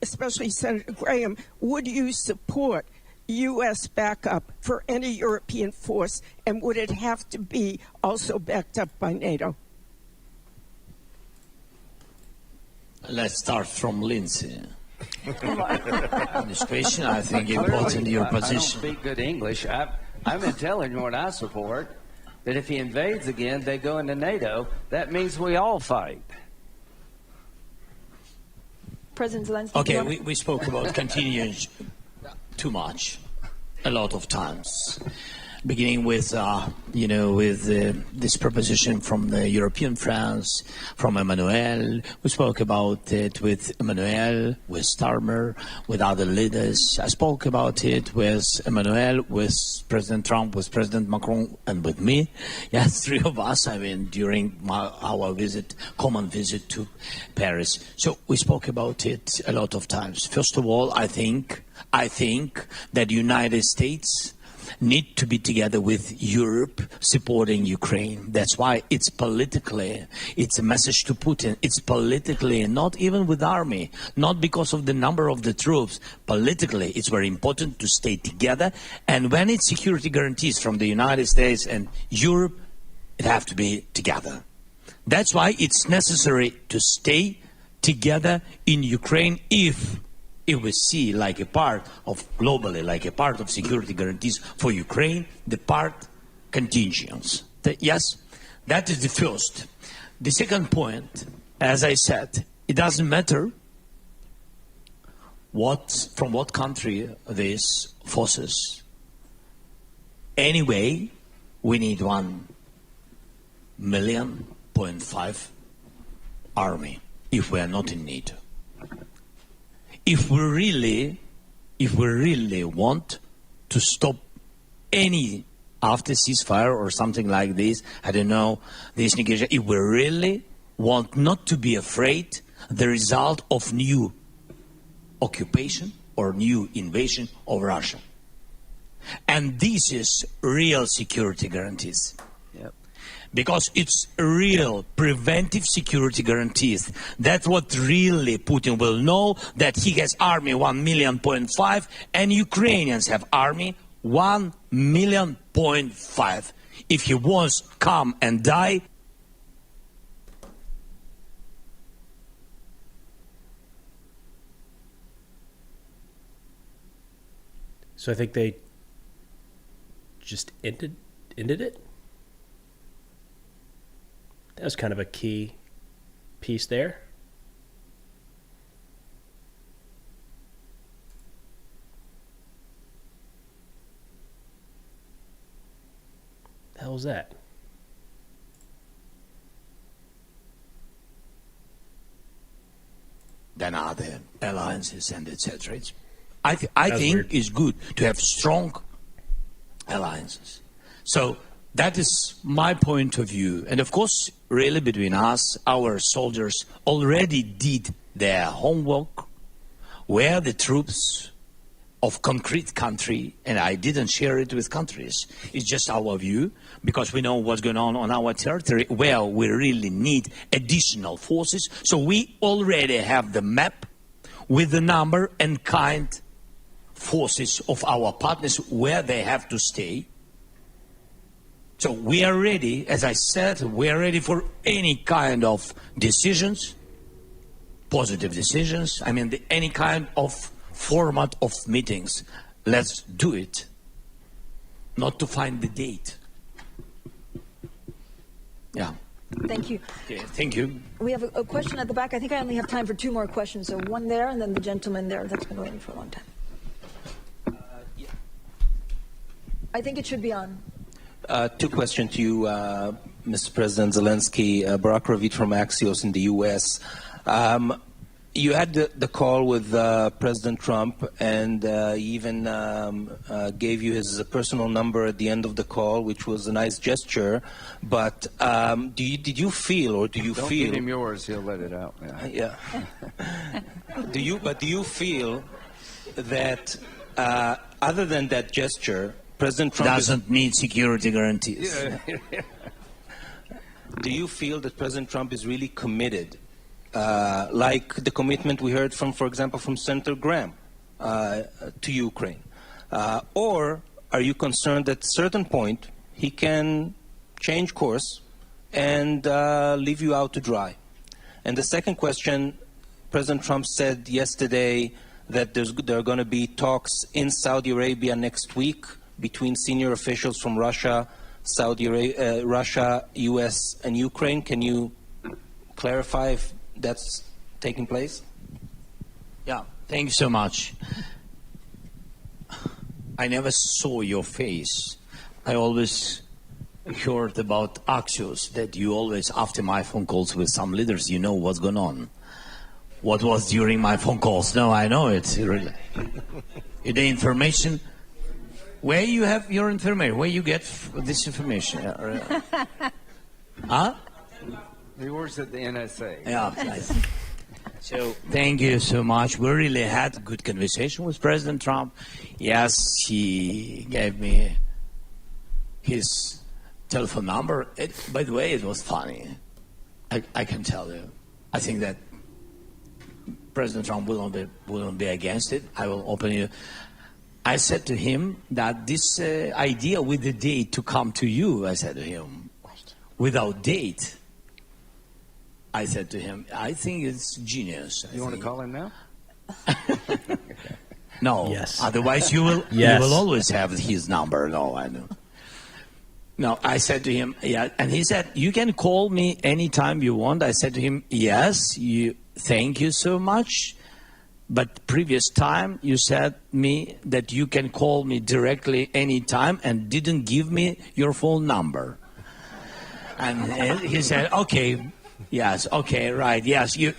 especially Senator Graham, would you support U.S. backup for any European force, and would it have to be also backed up by NATO? Let's start from Lindsay. On this question, I think important your position. I don't speak good English. I've been telling you what I support, that if he invades again, they go into NATO. That means we all fight. President Zelensky. Okay, we spoke about continuing too much, a lot of times, beginning with, this proposition from the European France, from Emmanuel. We spoke about it with Emmanuel, with Starmer, with other leaders. I spoke about it with Emmanuel, with President Trump, with President Macron, and with me. Yes, three of us, during our common visit to Paris. So we spoke about it a lot of times. First of all, I think that the United States need to be together with Europe supporting Ukraine. That's why it's a message to Putin. It's politically, not even with army, not because of the number of the troops. Politically, it's very important to stay together. And when it's security guarantees from the United States and Europe, it have to be together. That's why it's necessary to stay together in Ukraine if we see like a part of globally, like a part of security guarantees for Ukraine, the part contingents. Yes, that is the first. The second point, as I said, it doesn't matter from what country these forces. Anyway, we need 1.5 million army if we are not in NATO. If we really want to stop any after ceasefire or something like this, I don't know, this negotiation, if we really want not to be afraid the result of new occupation or new invasion of Russia. And this is real security guarantees. Yep. Because it's real preventive security guarantees. That's what really Putin will know, that he has army 1.5 million and Ukrainians have army 1.5 million. If he wants come and die, so I think they just ended it. That was kind of a key piece there. The hell was that? Than other alliances and etc. I think it's good to have strong alliances. So that is my point of view. And of course, really between us, our soldiers already did their homework, where the troops of concrete country, and I didn't share it with countries, it's just our view, because we know what's going on our territory, where we really need additional forces. So we already have the map with the number and kind forces of our partners where they have to stay. So we are ready, as I said, we are ready for any kind of decisions, positive decisions, I mean any kind of format of meetings. Let's do it, not to find the date. Yeah. Thank you. Okay, thank you. We have a question at the back. I think I only have time for 2 more questions. So one there, and then the gentleman there that's been waiting for a long time. Yeah. I think it should be on. 2 questions to you, Mr. President Zelensky. Barack Ravid from Axios in the U.S. You had the call with President Trump, and he even gave you his personal number at the end of the call, which was a nice gesture. But did you feel, or do you Don't feel? give him yours; he'll let it out. Yeah. Do you feel that other than that gesture, President Trump doesn't need security guarantees? Yeah. Do you feel that President Trump is really committed? Like the commitment we heard from, for example, from Senator Graham to Ukraine? Or are you concerned that at a certain point he can change course and leave you out to dry? And the second question, President Trump said yesterday that there are going to be talks in Saudi Arabia next week between senior officials from Russia, Russia, US, and Ukraine. Can you clarify if that's taking place? Yeah, thank you so much. I never saw your face. I always heard about Axios, that you always, after my phone calls with some leaders, you know what's going on. What was during my phone calls? No, I know it, really. The information, where you have your information, where you get this information? Huh? He works at the NSA. Yeah, nice. So thank you so much. We really had a good conversation with President Trump. Yes, he gave me his telephone number. By the way, it was funny. I can tell you. I think that President Trump will not be against it. I will open you. I said to him that this idea with the date to come to you, I said to him, without date, I said to him, I think it's genius. You want to call him now? No. Yes. Otherwise, you will always have his number. No, I know. No, I said to him, yeah, and he said, you can call me anytime you want. I said to him, yes, thank you so much. But previous time you said me that you can call me directly anytime and didn't give me your phone number. And he said, okay, yes, okay, right, yes, you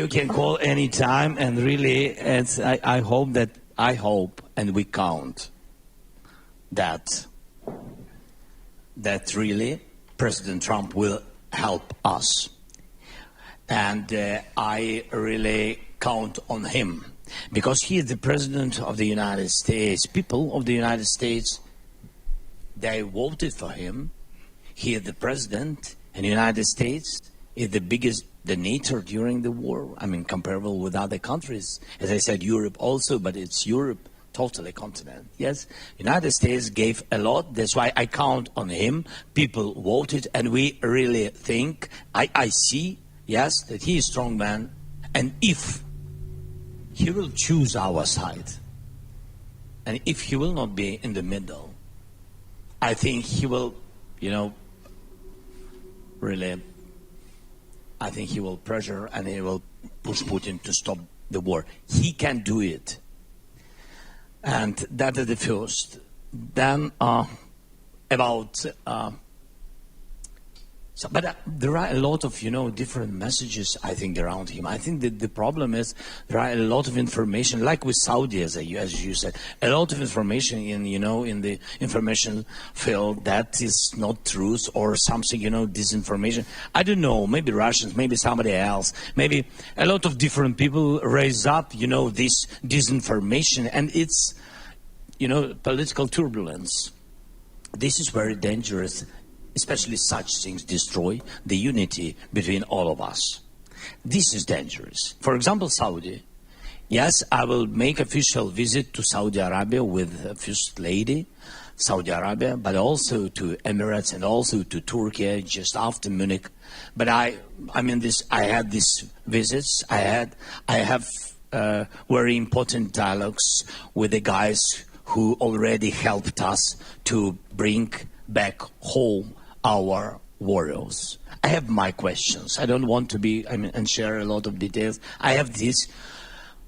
can call anytime, and really, I hope, and we count that really President Trump will help us. And I really count on him, because he is the President of the United States. People of the United States, they voted for him. He is the President, and the United States is the biggest donator during the war. I mean, comparable with other countries. As I said, Europe also, but it's Europe, totally continent. Yes, United States gave a lot. That's why I count on him. People voted, and we really think, I see, yes, that he is a strong man. And if he will choose our side, and if he will not be in the middle, I think he will, really, I think he will pressure and he will push Putin to stop the war. He can do it. And that is the first. Then about... but there are a lot of, different messages, I think, around him. I think that the problem is there are a lot of information, like with Saudi, as you said, a lot of information in the information field that is not truth or something, disinformation. I don't know, maybe Russians, maybe somebody else, maybe a lot of different people raise up, this disinformation, and it's, political turbulence. This is very dangerous. Especially such things destroy the unity between all of us. This is dangerous. For example, Saudi. Yes, I will make official visit to Saudi Arabia with the First Lady, Saudi Arabia, but also to Emirates and also to Turkey just after Munich. But I had these visits. I have very important dialogues with the guys who already helped us to bring back home our warriors. I have my questions. I don't want to and share a lot of details. I have this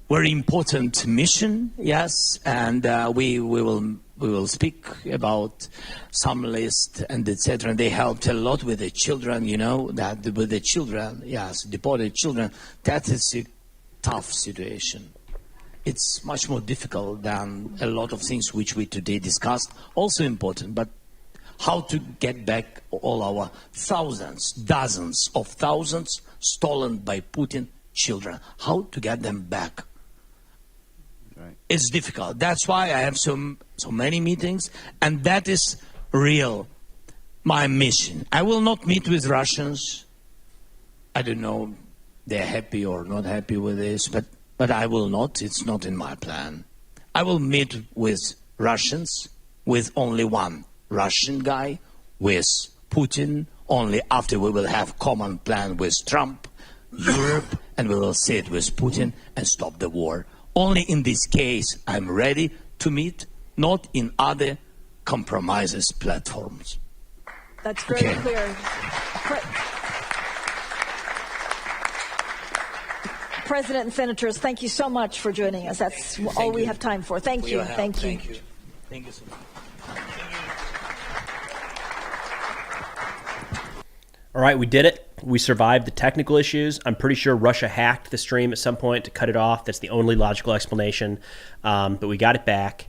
very important mission, yes, and we will speak about some list and etc. And they helped a lot with the children, that with the children, yes, deported children. That is a tough situation. It's much more difficult than a lot of things which we today discussed. Also important, but how to get back all our dozens of thousands stolen by Putin children. How to get them back. Right. It's difficult. That's why I have so many meetings, and that is real, my mission. I will not meet with Russians. I don't know they're happy or not happy with this, but I will not. It's not in my plan. I will meet with Russians with only one Russian guy, with Putin, only after we will have common plan with Trump, Europe, and we will sit with Putin and stop the war. Only in this case I'm ready to meet, not in other compromises platforms. That's very clear. President and Senators, thank you so much for joining us. That's all we have time for. Thank you. Thank you. Thank you so much. All right, we did it. We survived the technical issues. I'm pretty sure Russia hacked the stream at some point to cut it off. That's the only logical explanation. But we got it back.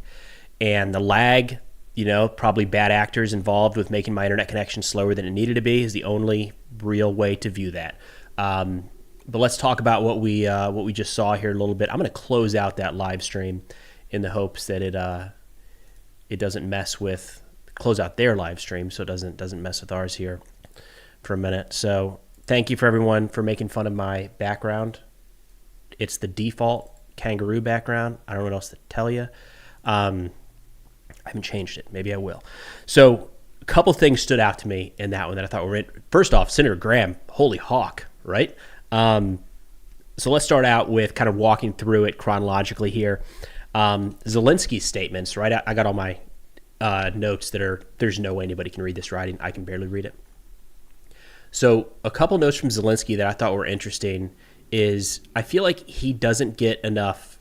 And the lag, probably bad actors involved with making my internet connection slower than it needed to be is the only real way to view that. But let's talk about what we just saw here a little bit. I'm going to close out that live stream in the hopes that it doesn't mess with, close out their live stream so it doesn't mess with ours here for a minute. So thank you for everyone for making fun of my background. It's the default kangaroo background. I don't know what else to tell you. I haven't changed it. Maybe I will. So a couple things stood out to me in that one that I thought were first off, Senator Graham, holy hawk, right? So let's start out with kind of walking through it chronologically here. Zelensky's statements, right? I got all my notes there's no way anybody can read this writing. I can barely read it. So a couple notes from Zelensky that I thought were interesting is I feel like he doesn't get enough,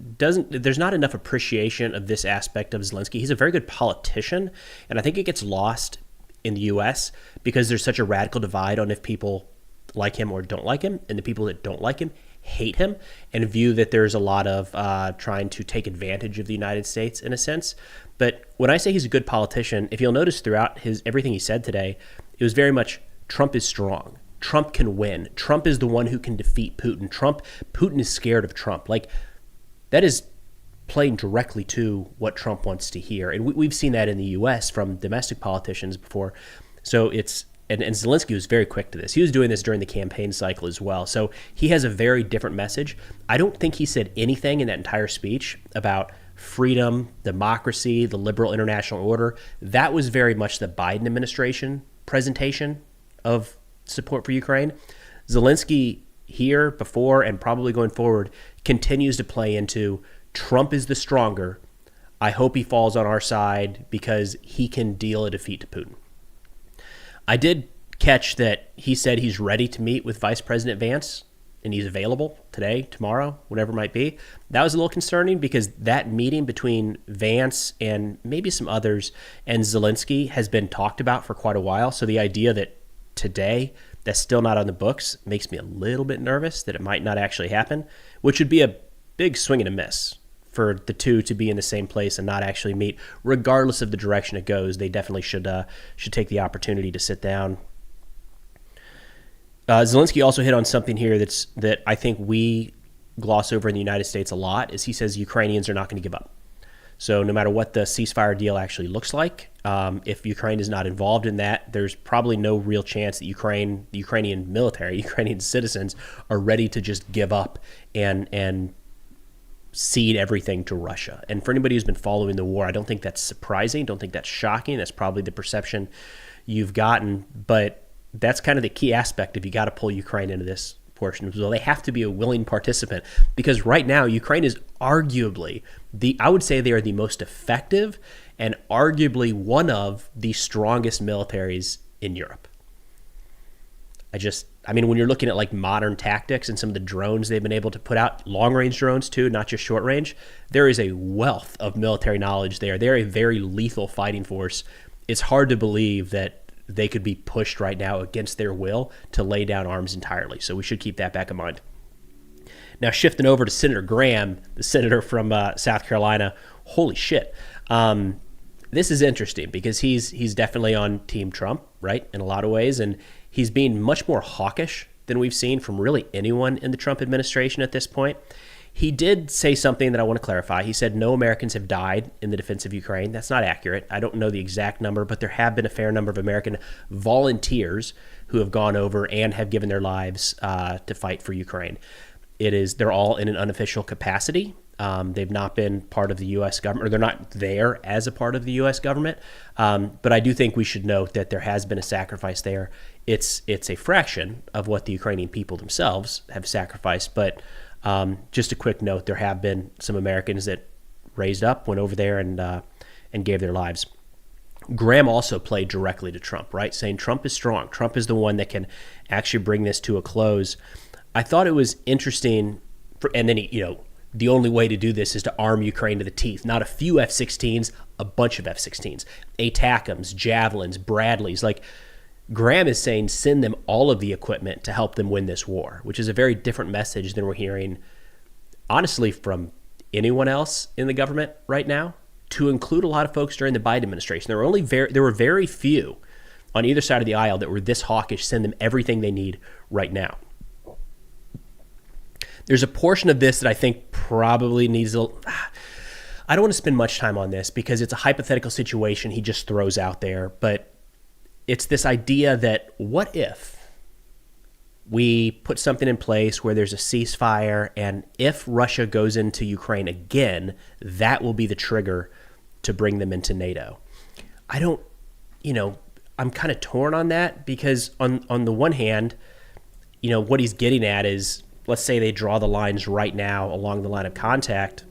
there's not enough appreciation of this aspect of Zelensky. He's a very good politician, and I think it gets lost in the U.S. because there's such a radical divide on if people like him or don't like him, and the people that don't like him hate him and view that there's a lot of trying to take advantage of the United States in a sense. But when I say he's a good politician, if you'll notice throughout everything he said today, it was very much Trump is strong. Trump can win. Trump is the one who can defeat Putin. Putin is scared of Trump. Like, that is playing directly to what Trump wants to hear. And we've seen that in the U.S. from domestic politicians before. So and Zelensky was very quick to this. He was doing this during the campaign cycle as well. So he has a very different message. I don't think he said anything in that entire speech about freedom, democracy, the liberal international order. That was very much the Biden administration presentation of support for Ukraine. Zelensky here before and probably going forward continues to play into Trump is the stronger. I hope he falls on our side because he can deal a defeat to Putin. I did catch that he said he's ready to meet with Vice President Vance and he's available today, tomorrow, whatever it might be. That was a little concerning because that meeting between Vance and maybe some others and Zelensky has been talked about for quite a while. So the idea that today that's still not on the books makes me a little bit nervous that it might not actually happen, which would be a big swing and a miss for the two to be in the same place and not actually meet. Regardless of the direction it goes, they definitely should take the opportunity to sit down. Zelensky also hit on something here that I think we gloss over in the United States a lot, is he says Ukrainians are not going to give up. So no matter what the ceasefire deal actually looks like, if Ukraine is not involved in that, there's probably no real chance that the Ukrainian military, Ukrainian citizens are ready to just give up and cede everything to Russia. And for anybody who's been following the war, I don't think that's surprising. Don't think that's shocking. That's probably the perception you've gotten. But that's kind of the key aspect if you got to pull Ukraine into this portion. So they have to be a willing participant because right now Ukraine is arguably I would say they are the most effective and arguably one of the strongest militaries in Europe. I mean, when you're looking at like modern tactics and some of the drones they've been able to put out, long range drones too, not just short range, there is a wealth of military knowledge there. They're a very lethal fighting force. It's hard to believe that they could be pushed right now against their will to lay down arms entirely. So we should keep that back in mind. Now, shifting over to Senator Graham, the senator from South Carolina, holy shit. This is interesting because he's definitely on Team Trump, right, in a lot of ways, and he's being much more hawkish than we've seen from really anyone in the Trump administration at this point. He did say something that I want to clarify. He said no Americans have died in the defense of Ukraine. That's not accurate. I don't know the exact number, but there have been a fair number of American volunteers who have gone over and have given their lives to fight for Ukraine. They're all in an unofficial capacity. They've not been part of the U.S. government, or they're not there as a part of the U.S. government. But I do think we should note that there has been a sacrifice there. It's a fraction of what the Ukrainian people themselves have sacrificed. But just a quick note, there have been some Americans that raised up, went over there, and gave their lives. Graham also played directly to Trump, right? Saying Trump is strong. Trump is the one that can actually bring this to a close. I thought it was interesting, and then the only way to do this is to arm Ukraine to the teeth. Not a few F-16s, a bunch of F-16s. ATACMs, Javelins, Bradleys. Like, Graham is saying send them all of the equipment to help them win this war, which is a very different message than we're hearing, honestly, from anyone else in the government right now, to include a lot of folks during the Biden administration. There were very few on either side of the aisle that were this hawkish, send them everything they need right now. There's a portion of this that I think probably needs I don't want to spend much time on this because it's a hypothetical situation he just throws out there, but it's this idea that what if we put something in place where there's a ceasefire, and if Russia goes into Ukraine again, that will be the trigger to bring them into NATO. I don't, I'm kind of torn on that because on the one hand, what he's getting at is, let's say they draw the lines right now along the line of contact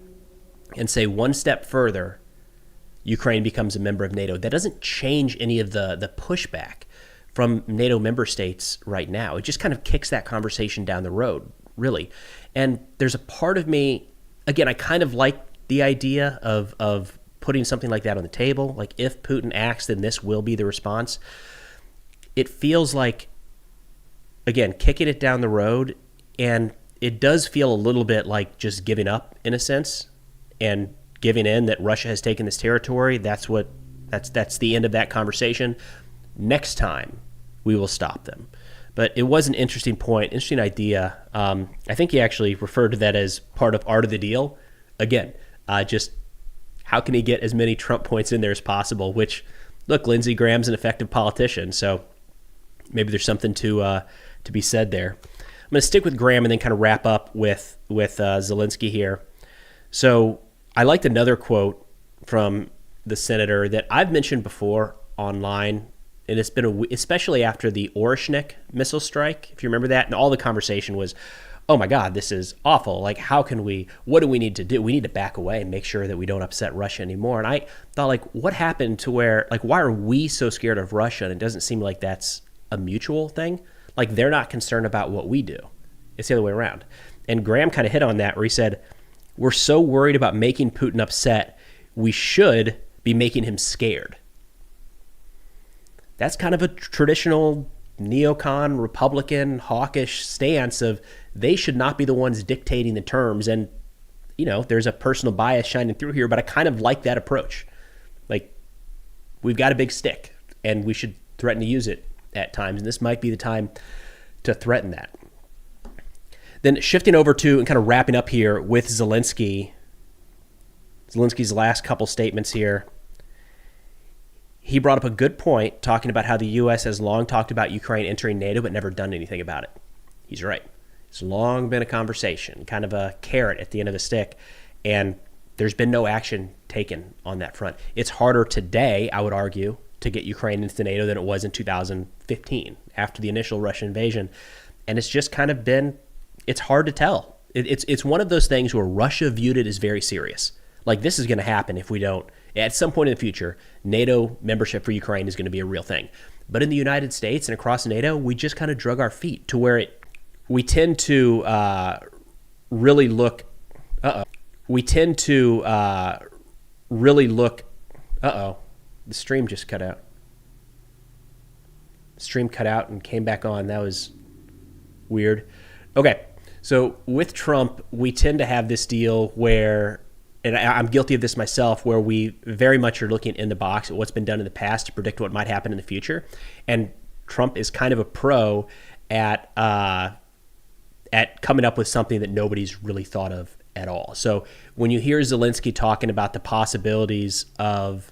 and say one step further, Ukraine becomes a member of NATO. That doesn't change any of the pushback from NATO member states right now. It just kind of kicks that conversation down the road, really. And there's a part of me, again, I kind of like the idea of putting something like that on the table. Like, if Putin acts, then this will be the response. It feels like, again, kicking it down the road, and it does feel a little bit like just giving up in a sense and giving in that Russia has taken this territory. That's the end of that conversation. Next time we will stop them. But it was an interesting point, interesting idea. I think he actually referred to that as part of art of the deal. Again, just how can he get as many Trump points in there as possible, which, look, Lindsey Graham's an effective politician, so maybe there's something to be said there. I'm going to stick with Graham and then kind of wrap up with Zelensky here. So I liked another quote from the senator that I've mentioned before online, and it's been especially after the Orishnik missile strike, if you remember that, and all the conversation was, oh my God, this is awful. Like, what do we need to do? We need to back away and make sure that we don't upset Russia anymore. And I thought, like, what happened to where, like, why are we so scared of Russia? And it doesn't seem like that's a mutual thing. Like, they're not concerned about what we do. It's the other way around. And Graham kind of hit on that where he said, we're so worried about making Putin upset, we should be making him scared. That's kind of a traditional neocon, Republican, hawkish stance of they should not be the ones dictating the terms. And, there's a personal bias shining through here, but I kind of like that approach. Like, we've got a big stick and we should threaten to use it at times. And this might be the time to threaten that. Then shifting over to and kind of wrapping up here with Zelensky's last couple statements here. He brought up a good point talking about how the U.S. has long talked about Ukraine entering NATO but never done anything about it. He's right. It's long been a conversation, kind of a carrot at the end of the stick, and there's been no action taken on that front. It's harder today, I would argue, to get Ukraine into NATO than it was in 2015 after the initial Russian invasion. And it's just kind of been, it's hard to tell. It's one of those things where Russia viewed it as very serious. Like, this is going to happen if we don't, at some point in the future, NATO membership for Ukraine is going to be a real thing. But in the United States and across NATO, we just kind of drug our feet to where we tend to really look, the stream just cut out. The stream cut out and came back on. That was weird. Okay, so with Trump, we tend to have this deal where, and I'm guilty of this myself, where we very much are looking in the box at what's been done in the past to predict what might happen in the future. And Trump is kind of a pro at coming up with something that nobody's really thought of at all. So when you hear Zelensky talking about the possibilities of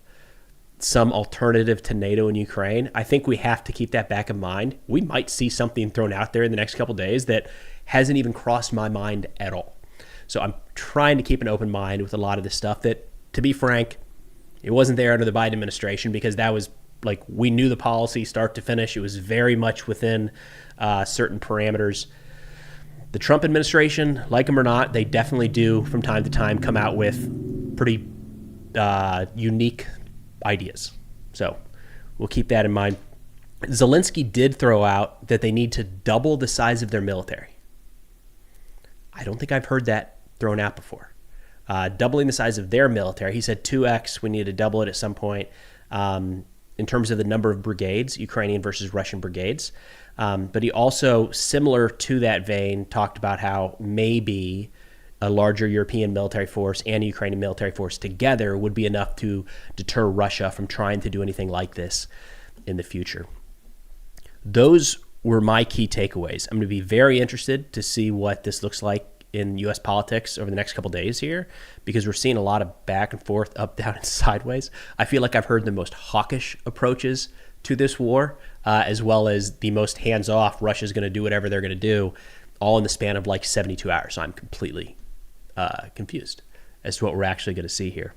some alternative to NATO in Ukraine, I think we have to keep that back in mind. We might see something thrown out there in the next couple of days that hasn't even crossed my mind at all. So I'm trying to keep an open mind with a lot of this stuff that, to be frank, it wasn't there under the Biden administration because that was like, we knew the policy start to finish. It was very much within certain parameters. The Trump administration, like them or not, they definitely do from time to time come out with pretty unique ideas. So we'll keep that in mind. Zelensky did throw out that they need to double the size of their military. I don't think I've heard that thrown out before. Doubling the size of their military. He said 2x, we need to double it at some point in terms of the number of brigades, Ukrainian versus Russian brigades. But he also, similar to that vein, talked about how maybe a larger European military force and a Ukrainian military force together would be enough to deter Russia from trying to do anything like this in the future. Those were my key takeaways. I'm going to be very interested to see what this looks like in U.S. politics over the next couple of days here, because we're seeing a lot of back and forth, up, down, and sideways. I feel like I've heard the most hawkish approaches to this war, as well as the most hands-off, Russia's going to do whatever they're going to do, all in the span of like 72 hours. So I'm completely confused as to what we're actually going to see here.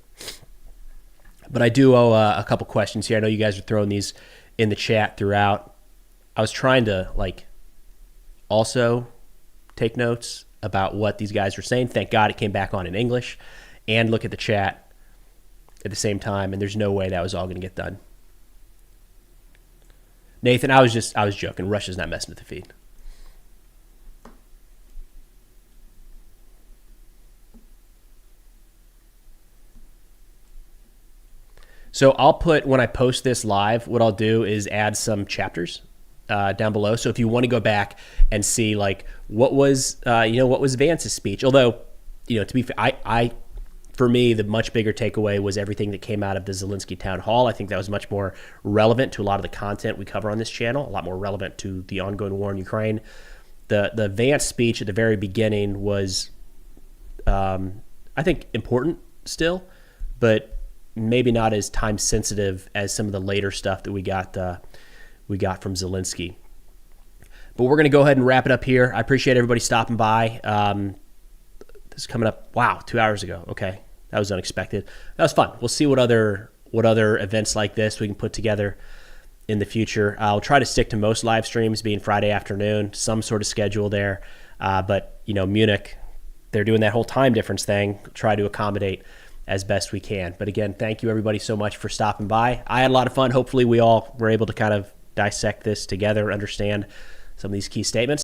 But I do owe a couple questions here. I know you guys are throwing these in the chat throughout. I was trying to also take notes about what these guys were saying. Thank God it came back on in English, and look at the chat at the same time. And there's no way that was all going to get done. Nathan, I was joking. Russia's not messing with the feed. So I'll put, when I post this live, what I'll do is add some chapters down below. So if you want to go back and see what was Vance's speech, although, to be fair, for me, the much bigger takeaway was everything that came out of the Zelensky town hall. I think that was much more relevant to a lot of the content we cover on this channel, a lot more relevant to the ongoing war in Ukraine. The Vance speech at the very beginning was, I think, important still, but maybe not as time sensitive as some of the later stuff that we got from Zelensky. But we're going to go ahead and wrap it up here. I appreciate everybody stopping by. This is coming up, 2 hours ago. Okay, that was unexpected. That was fun. We'll see what other events like this we can put together in the future. I'll try to stick to most live streams being Friday afternoon, some sort of schedule there. But Munich, they're doing that whole time difference thing. Try to accommodate as best we can. But again, thank you everybody so much for stopping by. I had a lot of fun. Hopefully we all were able to kind of dissect this together, understand some of these key statements.